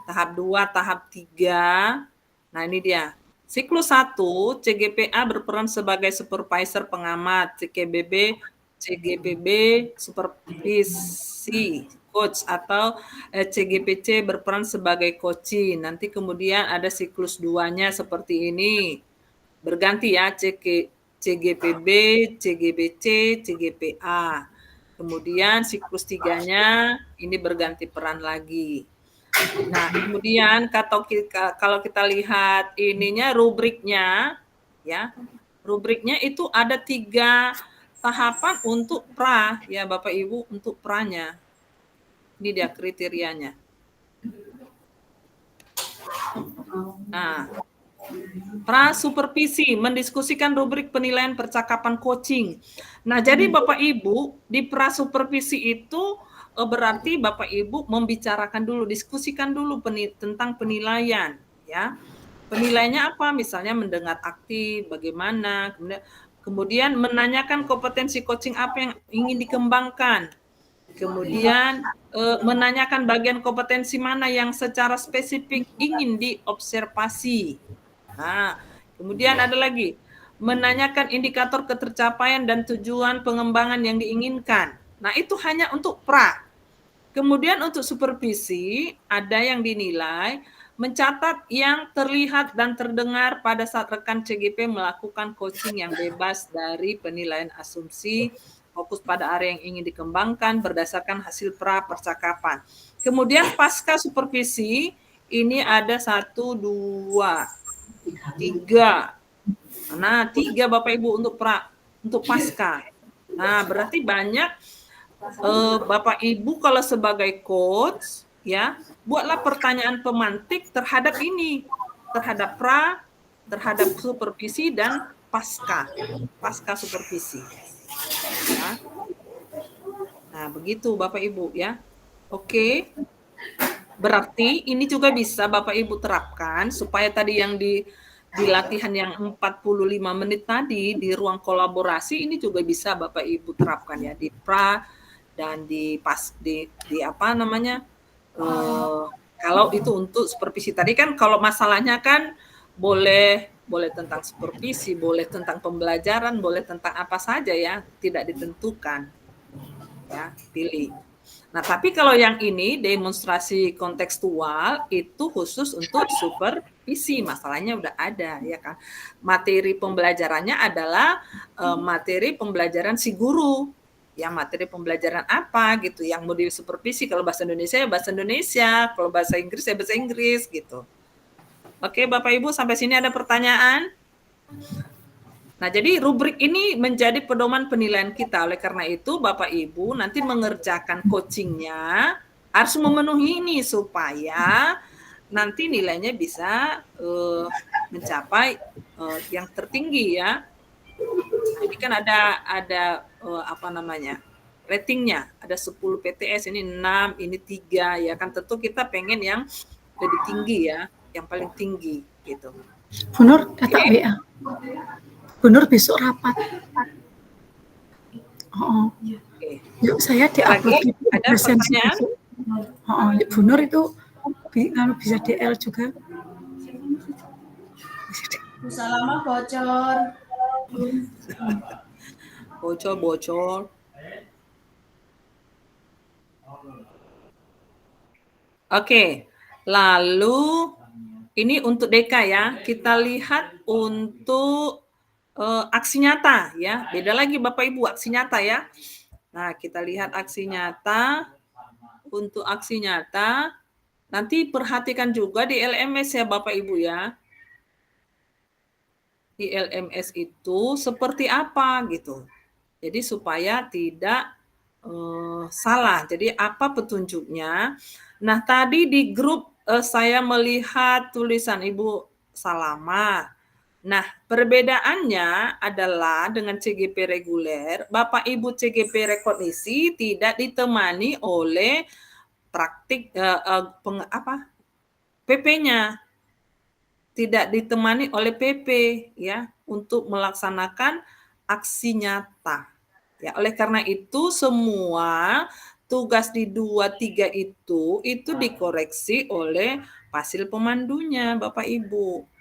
Tahap 2, tahap 3. Nah, ini dia. Siklus 1, CGPA berperan sebagai supervisor pengamat, CGPB supervisi coach atau CGPC berperan sebagai coaching. Nanti kemudian ada siklus 2-nya seperti ini. Berganti ya, CGPB, CGBC, CGPA. Kemudian siklus 3-nya ini berganti peran lagi. Nah, kemudian kalau kita lihat ininya rubriknya ya. Rubriknya itu ada 3 tahapan untuk pra ya Bapak Ibu, untuk pranya. Ini dia kriterianya. Nah, pra supervisi mendiskusikan rubrik penilaian percakapan coaching. Nah, jadi Bapak Ibu di pra supervisi itu berarti Bapak Ibu membicarakan dulu, diskusikan dulu tentang penilaian ya. Penilaiannya apa? Misalnya mendengar aktif, bagaimana, kemudian menanyakan kompetensi coaching apa yang ingin dikembangkan. Kemudian menanyakan bagian kompetensi mana yang secara spesifik ingin diobservasi. Nah, kemudian ada lagi menanyakan indikator ketercapaian dan tujuan pengembangan yang diinginkan. Nah, itu hanya untuk pra. Kemudian untuk supervisi ada yang dinilai mencatat yang terlihat dan terdengar pada saat rekan CGP melakukan coaching yang bebas dari penilaian asumsi, fokus pada area yang ingin dikembangkan berdasarkan hasil pra percakapan. Kemudian pasca supervisi ini ada 1, 2, 3. Nah, 3 Bapak Ibu untuk pasca. Nah, berarti banyak Bapak Ibu kalau sebagai coach ya, buatlah pertanyaan pemantik terhadap ini, terhadap pra, terhadap supervisi dan pasca supervisi. Ya. Nah, begitu Bapak Ibu ya. Oke. Berarti ini juga bisa Bapak Ibu terapkan supaya tadi yang di latihan yang 45 menit tadi di ruang kolaborasi ini juga bisa Bapak Ibu terapkan ya di pra dan di apa namanya? Kalau itu untuk supervisi tadi kan, kalau masalahnya kan boleh tentang supervisi, boleh tentang pembelajaran, boleh tentang apa saja ya, tidak ditentukan. Ya, pilih. Nah, tapi kalau yang ini demonstrasi kontekstual itu khusus untuk supervisi, masalahnya udah ada ya kan. Materi pembelajarannya adalah materi pembelajaran si guru. Ya, materi pembelajaran apa gitu yang mau disupervisi. Kalau bahasa Indonesia ya bahasa Indonesia, kalau bahasa Inggris ya bahasa Inggris gitu. Oke, Bapak Ibu, sampai sini ada pertanyaan? Nah, jadi rubrik ini menjadi pedoman penilaian kita. Oleh karena itu, Bapak Ibu nanti mengerjakan coachingnya harus memenuhi ini supaya nanti nilainya bisa mencapai yang tertinggi ya. Nah, ini kan ada apa namanya? Ratingnya, ada 10 PTS, ini 6, ini 3 ya kan, tentu kita pengen yang lebih tinggi ya, yang paling tinggi gitu. Bu Nur, data WA. Bu Nur besok rapat. Oh, Oke. Yuk saya diupload di ada presensi pertanyaan? besok. Oh, Bu Nur itu kalau bisa DL juga. Pulsa lama bocor. Bocor. Oke, lalu ini untuk DK ya. Kita lihat untuk aksi nyata ya. Beda lagi Bapak Ibu aksi nyata ya. Nah, kita lihat aksi nyata. Untuk aksi nyata, nanti perhatikan juga di LMS ya Bapak Ibu ya. Di LMS itu seperti apa gitu. Jadi supaya tidak salah. Jadi apa petunjuknya? Nah, tadi di grup saya melihat tulisan Ibu Salama. Nah, perbedaannya adalah dengan CGP reguler, Bapak Ibu CGP rekognisi tidak ditemani oleh praktik PP-nya. Tidak ditemani oleh PP ya untuk melaksanakan aksi nyata. Ya, oleh karena itu semua tugas di 2, 3 itu dikoreksi oleh fasil pemandunya Bapak Ibu.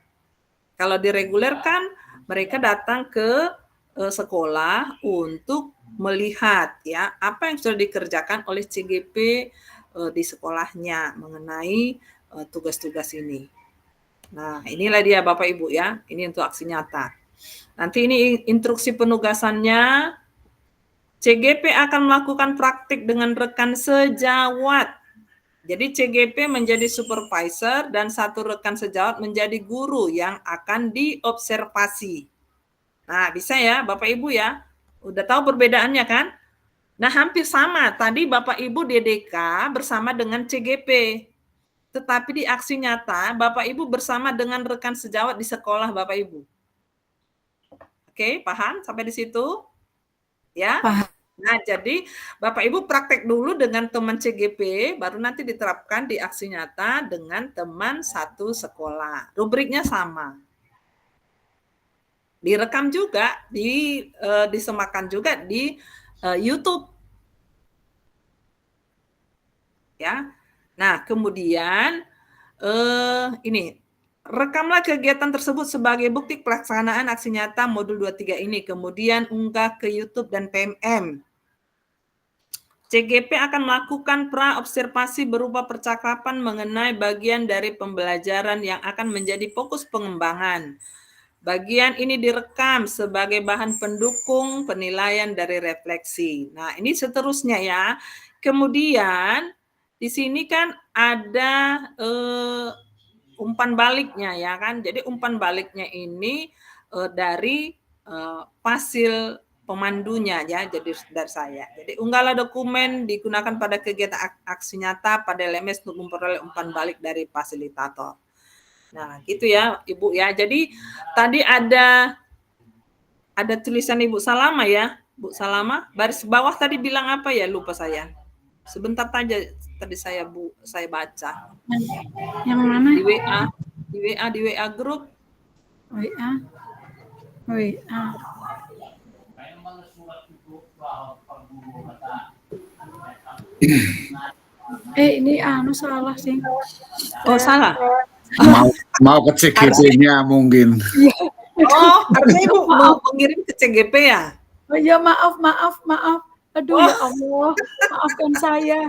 Kalau di reguler kan mereka datang ke sekolah untuk melihat ya apa yang sudah dikerjakan oleh CGP di sekolahnya mengenai tugas-tugas ini. Nah, inilah dia Bapak Ibu ya. Ini untuk aksi nyata. Nanti ini instruksi penugasannya. CGP akan melakukan praktik dengan rekan sejawat. Jadi CGP menjadi supervisor dan satu rekan sejawat menjadi guru yang akan diobservasi. Nah, bisa ya Bapak Ibu ya. Udah tahu perbedaannya kan? Nah, hampir sama. Tadi Bapak Ibu DDK bersama dengan CGP. Tetapi di aksi nyata, Bapak Ibu bersama dengan rekan sejawat di sekolah Bapak Ibu. Oke, paham sampai di situ? Ya? Paham. Nah, jadi Bapak Ibu praktek dulu dengan teman CGP, baru nanti diterapkan di aksi nyata dengan teman satu sekolah. Rubriknya sama. Direkam juga, disematkan juga di YouTube. Ya. Nah, kemudian ini rekamlah kegiatan tersebut sebagai bukti pelaksanaan aksi nyata modul 23 ini, kemudian unggah ke YouTube dan PMM. CGP akan melakukan pra-observasi berupa percakapan mengenai bagian dari pembelajaran yang akan menjadi fokus pengembangan. Bagian ini direkam sebagai bahan pendukung penilaian dari refleksi. Nah, ini seterusnya ya. Kemudian di sini kan ada umpan baliknya ya kan. Jadi umpan baliknya ini dari fasil pemandunya ya, jadi dari saya. Jadi unggahlah dokumen digunakan pada kegiatan aksi nyata pada LMS untuk memperoleh umpan balik dari fasilitator. Nah, gitu ya, Ibu ya. Jadi tadi ada tulisan Ibu Salama ya, Bu Salama. Baris bawah tadi bilang apa ya? Lupa saya. Sebentar saja tadi saya baca. Yang mana? Di WA grup. WA. Ini salah sih. Oh, salah. Mau ke CGP-nya mungkin. Oh, artinya Ibu mau mengirim ke CGP ya? Oh ya, maaf. Aduh, ya Allah, maafkan saya.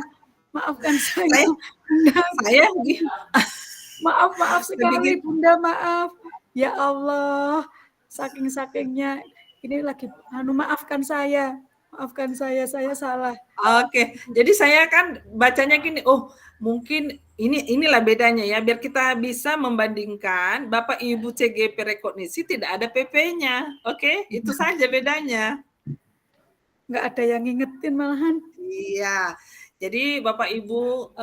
Saya maaf sekali Bunda, maaf. Ya Allah, saking-sakingnya ini lagi maafkan saya, saya salah. Oke, jadi saya kan bacanya gini, oh mungkin inilah bedanya ya, biar kita bisa membandingkan Bapak Ibu CGP Rekognisi tidak ada PP-nya, oke? Itu saja bedanya. Nggak ada yang ngingetin malahan. Iya, jadi Bapak Ibu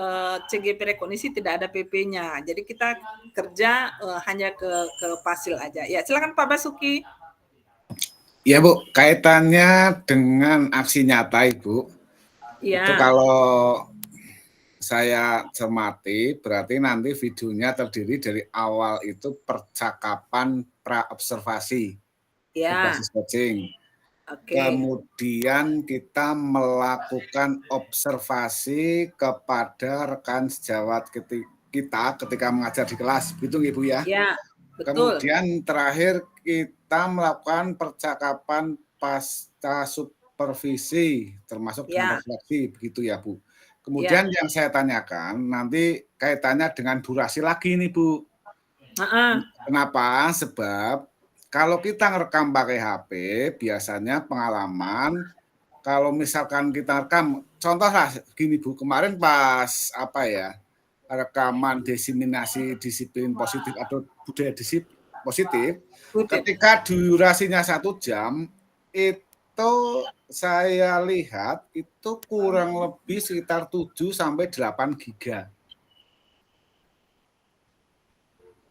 CGP Rekognisi tidak ada PP-nya, jadi kita kerja hanya ke fasil aja. Ya, silakan Pak Basuki. Ya Bu, kaitannya dengan aksi nyata Ibu, ya. Itu kalau saya cermati berarti nanti videonya terdiri dari awal itu percakapan pra-observasi berbasis coaching. Kemudian kita melakukan observasi kepada rekan sejawat kita ketika mengajar di kelas, gitu Ibu ya? Ya, betul. Kemudian terakhir kita melakukan percakapan pasca supervisi termasuk dengan refleksi, begitu ya Bu. Kemudian yang saya tanyakan nanti kaitannya dengan durasi lagi nih Bu. Kenapa? Sebab kalau kita ngerekam pakai HP biasanya pengalaman kalau misalkan kita rekam, contoh lah gini Bu, kemarin pas rekaman diseminasi disiplin positif atau budaya positif, ketika durasinya 1 jam, itu saya lihat itu kurang lebih sekitar 7-8 giga.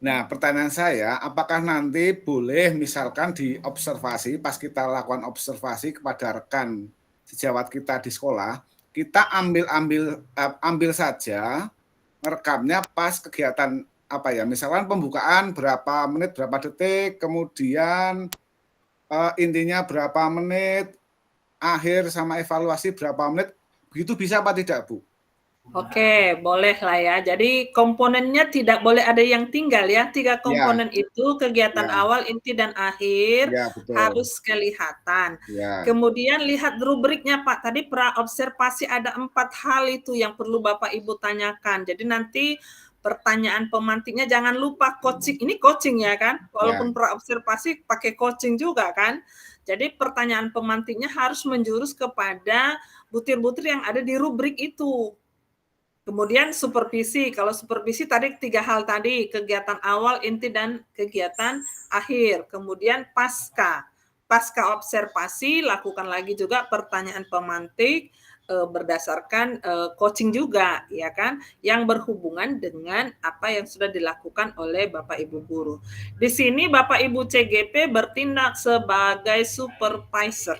Nah, pertanyaan saya, apakah nanti boleh misalkan diobservasi, pas kita lakukan observasi kepada rekan sejawat kita di sekolah, kita ambil saja merekamnya pas kegiatan misalkan pembukaan berapa menit, berapa detik, kemudian intinya berapa menit, akhir sama evaluasi berapa menit, begitu bisa apa tidak Bu? Oke, boleh lah ya. Jadi komponennya tidak boleh ada yang tinggal ya. 3 komponen itu kegiatan awal, inti, dan akhir harus kelihatan. Kemudian lihat rubriknya Pak. Tadi pra-observasi ada 4 hal itu yang perlu Bapak Ibu tanyakan. Jadi nanti pertanyaan pemantiknya jangan lupa coaching. Ini coaching ya kan? Walaupun pra-observasi pakai coaching juga kan? Jadi pertanyaan pemantiknya harus menjurus kepada butir-butir yang ada di rubrik itu. Kemudian supervisi, kalau supervisi tadi 3 hal tadi, kegiatan awal, inti, dan kegiatan akhir. Kemudian pasca pasca observasi lakukan lagi juga pertanyaan pemantik berdasarkan coaching juga, ya kan, yang berhubungan dengan apa yang sudah dilakukan oleh Bapak Ibu guru. Di sini Bapak Ibu CGP bertindak sebagai supervisor,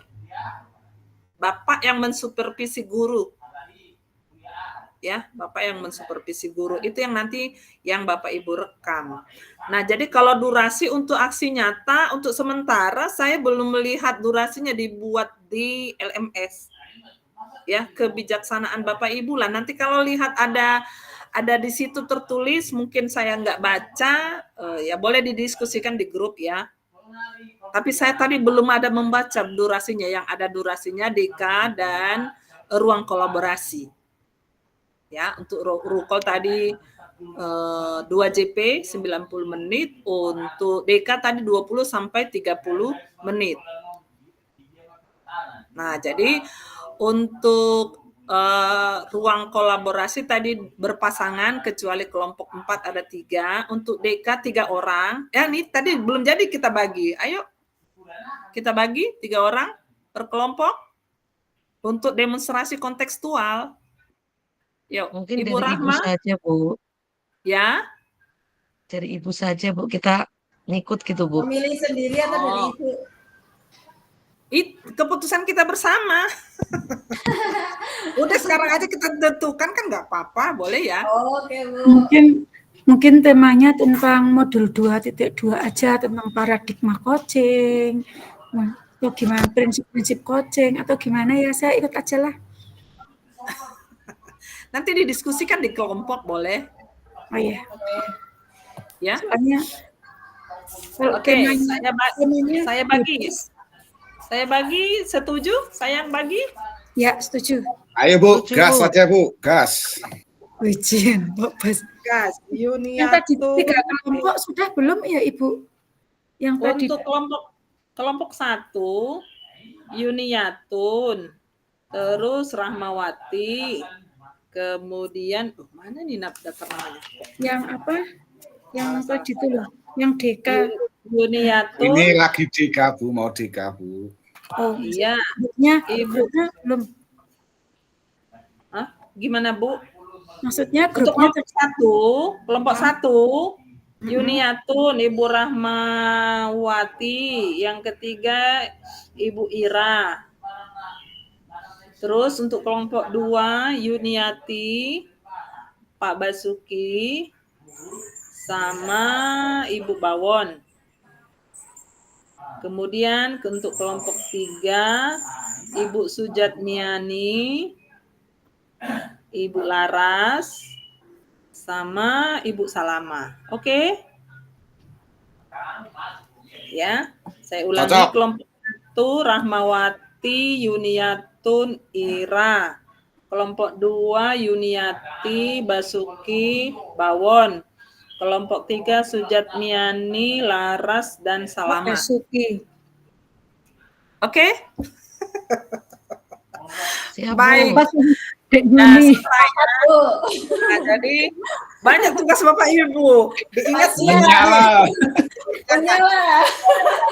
Bapak yang mensupervisi guru, ya, Bapak yang mensupervisi guru itu yang nanti yang Bapak Ibu rekam. Nah, jadi kalau durasi untuk aksi nyata untuk sementara saya belum melihat durasinya dibuat di LMS. Ya, kebijaksanaan Bapak Ibu lah. Nanti kalau lihat ada di situ tertulis, mungkin saya nggak baca, ya boleh didiskusikan di grup ya. Tapi saya tadi belum ada membaca durasinya, yang ada durasinya DK dan ruang kolaborasi. Ya, untuk rukol tadi 2JP 90 menit, untuk DK tadi 20 sampai 30 menit. Nah, jadi untuk ruang kolaborasi tadi berpasangan kecuali kelompok 4 ada 3, untuk DK 3 orang. Ya, ini tadi belum jadi kita bagi. Ayo kita bagi 3 orang per kelompok untuk demonstrasi kontekstual. Yuk, Mungkin Ibu dari Rahma. Ibu saja, Bu. Ya. Dari Ibu saja, Bu. Kita ngikut gitu, Bu. Memilih sendiri atau dari Ibu? Keputusan kita bersama. Udah sekarang aja kita tentukan kan nggak apa-apa, boleh ya? Oke, Bu. Mungkin temanya tentang modul 2.2 aja, tentang paradigma coaching, atau gimana prinsip-prinsip coaching, atau gimana ya, saya ikut aja lah. Nanti didiskusikan di kelompok, boleh? Oh iya. Ya. Soalnya, oke, saya bagi, setuju? Saya yang bagi? Ya, setuju. Ayo Bu, gas saja Bu, gas. Ujian, Bos. Gas, Yang tadi 3 kelompok sudah belum ya Ibu? Yang tadi untuk kelompok 1, Yuniatun, terus Rahmawati, kemudian mana nih daftar namanya? Yang apa? Yang tadi itu loh, yang DK. Yuniatun. Ini lagi DK Bu, mau DK Bu. Oh iya. Ibu belum. Hah? Gimana Bu? Maksudnya untuk kelompok 1, Yuniatun, Ibu Rahmawati, yang ketiga Ibu Ira. Terus untuk kelompok 2, Yuniati, Pak Basuki, sama Ibu Bawon. Kemudian untuk kelompok 3, Ibu Sujatniani, Ibu Laras, sama Ibu Salama. Oke? Ya, saya ulangi. Cocok. Kelompok 1, Rahmawati, Yuniatun, Ira. Kelompok 2, Yuniati, Basuki, Bawon. Kelompok 3, Sujatniani, Laras, dan Salama. Basuki. Oke? Siap, Baik. Nah, jadi banyak tugas Bapak Ibu. Diingat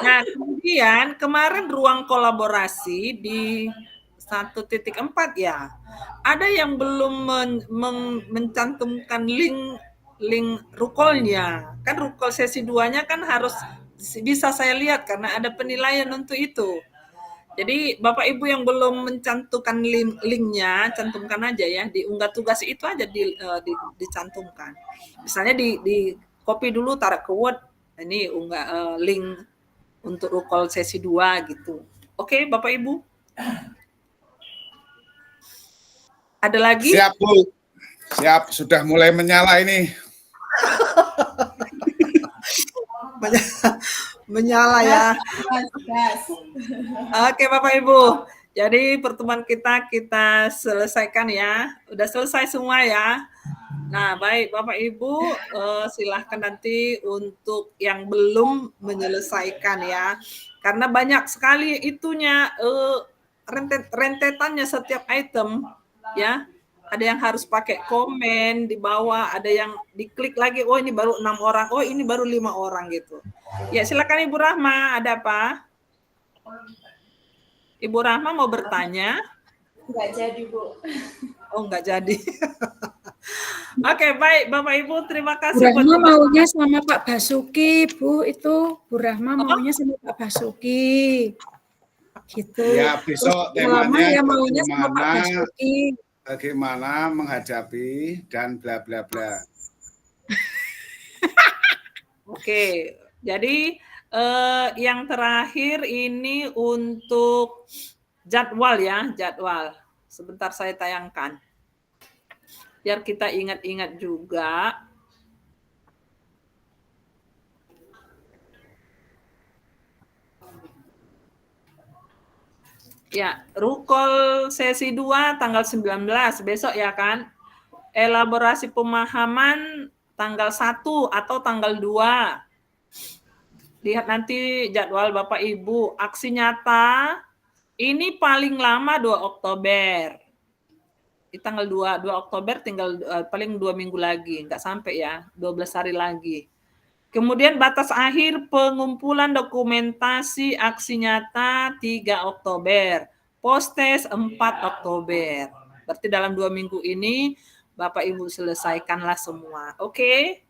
Nah, kemudian kemarin ruang kolaborasi di 1.4 ya. Ada yang belum mencantumkan link rukolnya. Kan rukol sesi 2-nya kan harus bisa saya lihat karena ada penilaian untuk itu. Jadi Bapak Ibu yang belum mencantumkan linknya, cantumkan aja ya, di unggah tugas itu aja dicantumkan. Misalnya di copy dulu, taruh ke Word, ini unggah link untuk rukol sesi 2 gitu. Oke, Bapak Ibu? Ada lagi? Siap Bu, siap, sudah mulai menyala ini. Menyala ya. Oke Bapak Ibu, jadi pertemuan kita selesaikan ya. Udah selesai semua ya. Nah baik Bapak Ibu, silahkan nanti untuk yang belum menyelesaikan ya. Karena banyak sekali itunya, rentetannya setiap item ya. Ada yang harus pakai komen di bawah, ada yang diklik lagi, oh ini baru 6 orang, oh ini baru 5 orang gitu. Ya silakan Ibu Rahma, ada apa? Ibu Rahma mau bertanya? Nggak jadi, Bu. Oh, nggak jadi. Oke, baik Bapak Ibu, terima Bu kasih buat Rahma maunya sama Pak Basuki, Bu. Itu Bu Rahma Oh. maunya sama Pak Basuki. Gitu. Ya, besok Terus Lama temanya ya maunya sama Pak bagaimana Basuki. bagaimana menghadapi dan bla bla bla. Oke, jadi yang terakhir ini untuk jadwal ya, jadwal. Sebentar saya tayangkan. Biar kita ingat-ingat juga. Ya, Rukol sesi 2 tanggal 19 besok ya kan? Elaborasi pemahaman tanggal 1 atau tanggal 2. Lihat nanti jadwal Bapak Ibu. Aksi nyata ini paling lama 2 Oktober. Di tanggal 2 Oktober tinggal paling 2 minggu lagi. Nggak sampai ya, 12 hari lagi. Kemudian batas akhir pengumpulan dokumentasi aksi nyata 3 Oktober. Postes 4 Oktober. Berarti dalam 2 minggu ini Bapak Ibu selesaikanlah semua. Oke?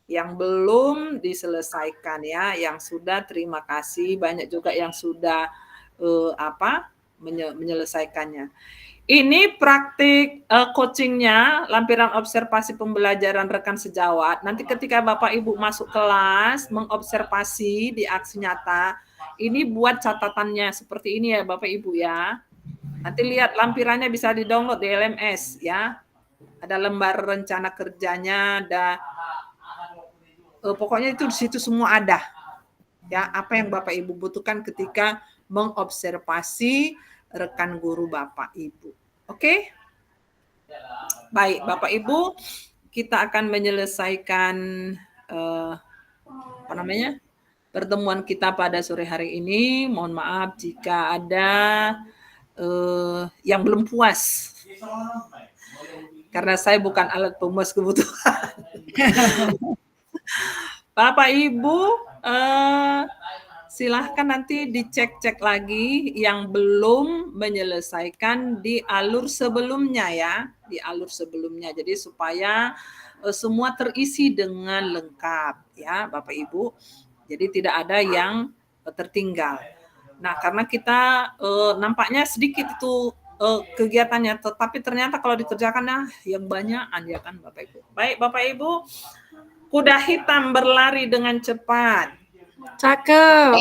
Yang belum diselesaikan ya, yang sudah terima kasih, banyak juga yang sudah menyelesaikannya. Ini praktik coachingnya, lampiran observasi pembelajaran rekan sejawat. Nanti ketika Bapak Ibu masuk kelas, mengobservasi di aksi nyata, ini buat catatannya seperti ini ya Bapak Ibu ya. Nanti lihat lampirannya bisa di-download di LMS ya. Ada lembar rencana kerjanya, ada pokoknya itu di situ semua ada. Ya, apa yang Bapak Ibu butuhkan ketika mengobservasi rekan guru Bapak Ibu. Oke? Baik, Bapak Ibu, kita akan menyelesaikan pertemuan kita pada sore hari ini. Mohon maaf jika ada yang belum puas. Karena saya bukan alat pemuas kebutuhan. Bapak Ibu, silahkan nanti dicek-cek lagi yang belum menyelesaikan di alur sebelumnya ya, di alur sebelumnya. Jadi supaya semua terisi dengan lengkap ya Bapak Ibu. Jadi tidak ada yang tertinggal. Nah, karena kita nampaknya sedikit itu kegiatannya, tetapi ternyata kalau dikerjakannya yang banyakan ya kan Bapak Ibu. Baik Bapak Ibu, kuda hitam berlari dengan cepat. Cakep.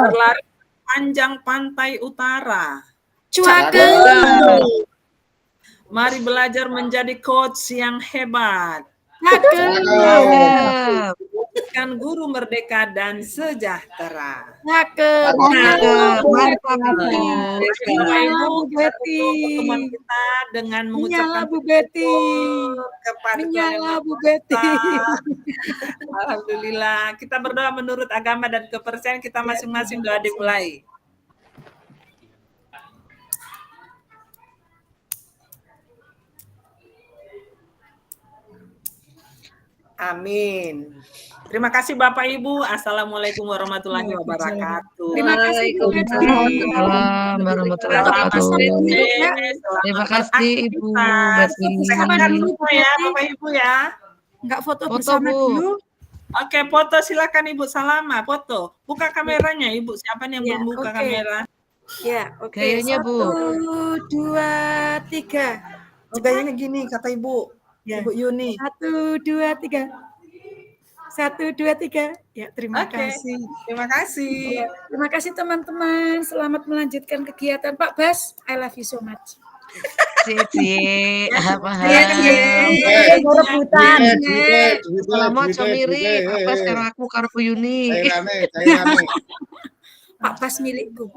Berlari panjang pantai utara. Cakep. Mari belajar menjadi coach yang hebat. Cakep. Kan guru merdeka dan sejahtera. Cakep. Mantap. Bapak Ibu, pertemuan kita dengan mengucapkan Bu Betty. kepada Menyala Bu Betty. Alhamdulillah. Kita berdoa menurut agama dan kepercayaan kita masing-masing. Doa dimulai. Amin. Terima kasih Bapak Ibu. Assalamualaikum warahmatullahi wabarakatuh. Terima kasih Bu Betty. Waalaikumsalam warahmatullahi wabarakatuh. Terima kasih Ibu Betty. Sehat dulu ya Bapak Ibu ya. Enggak foto Foto, bersama Bu. dulu. Oke, foto silakan Ibu Salama, foto. Buka kameranya Ibu. Siapa nih yang belum buka kamera? Ya, oke. Gayanya, Bu. 1, 2, 3. Gayanya gini kata Ibu. Ya. Ibu Yuni. 1, 2, 3. 1, 2, 3. Ya, terima kasih. Terima kasih. Ya, terima kasih teman-teman. Selamat melanjutkan kegiatan Pak Bas. I love you so much. Cici, apa rebutan. Selamat comiri, apa sekarang aku karo Yuni. Cairane. Pak Bas milikku.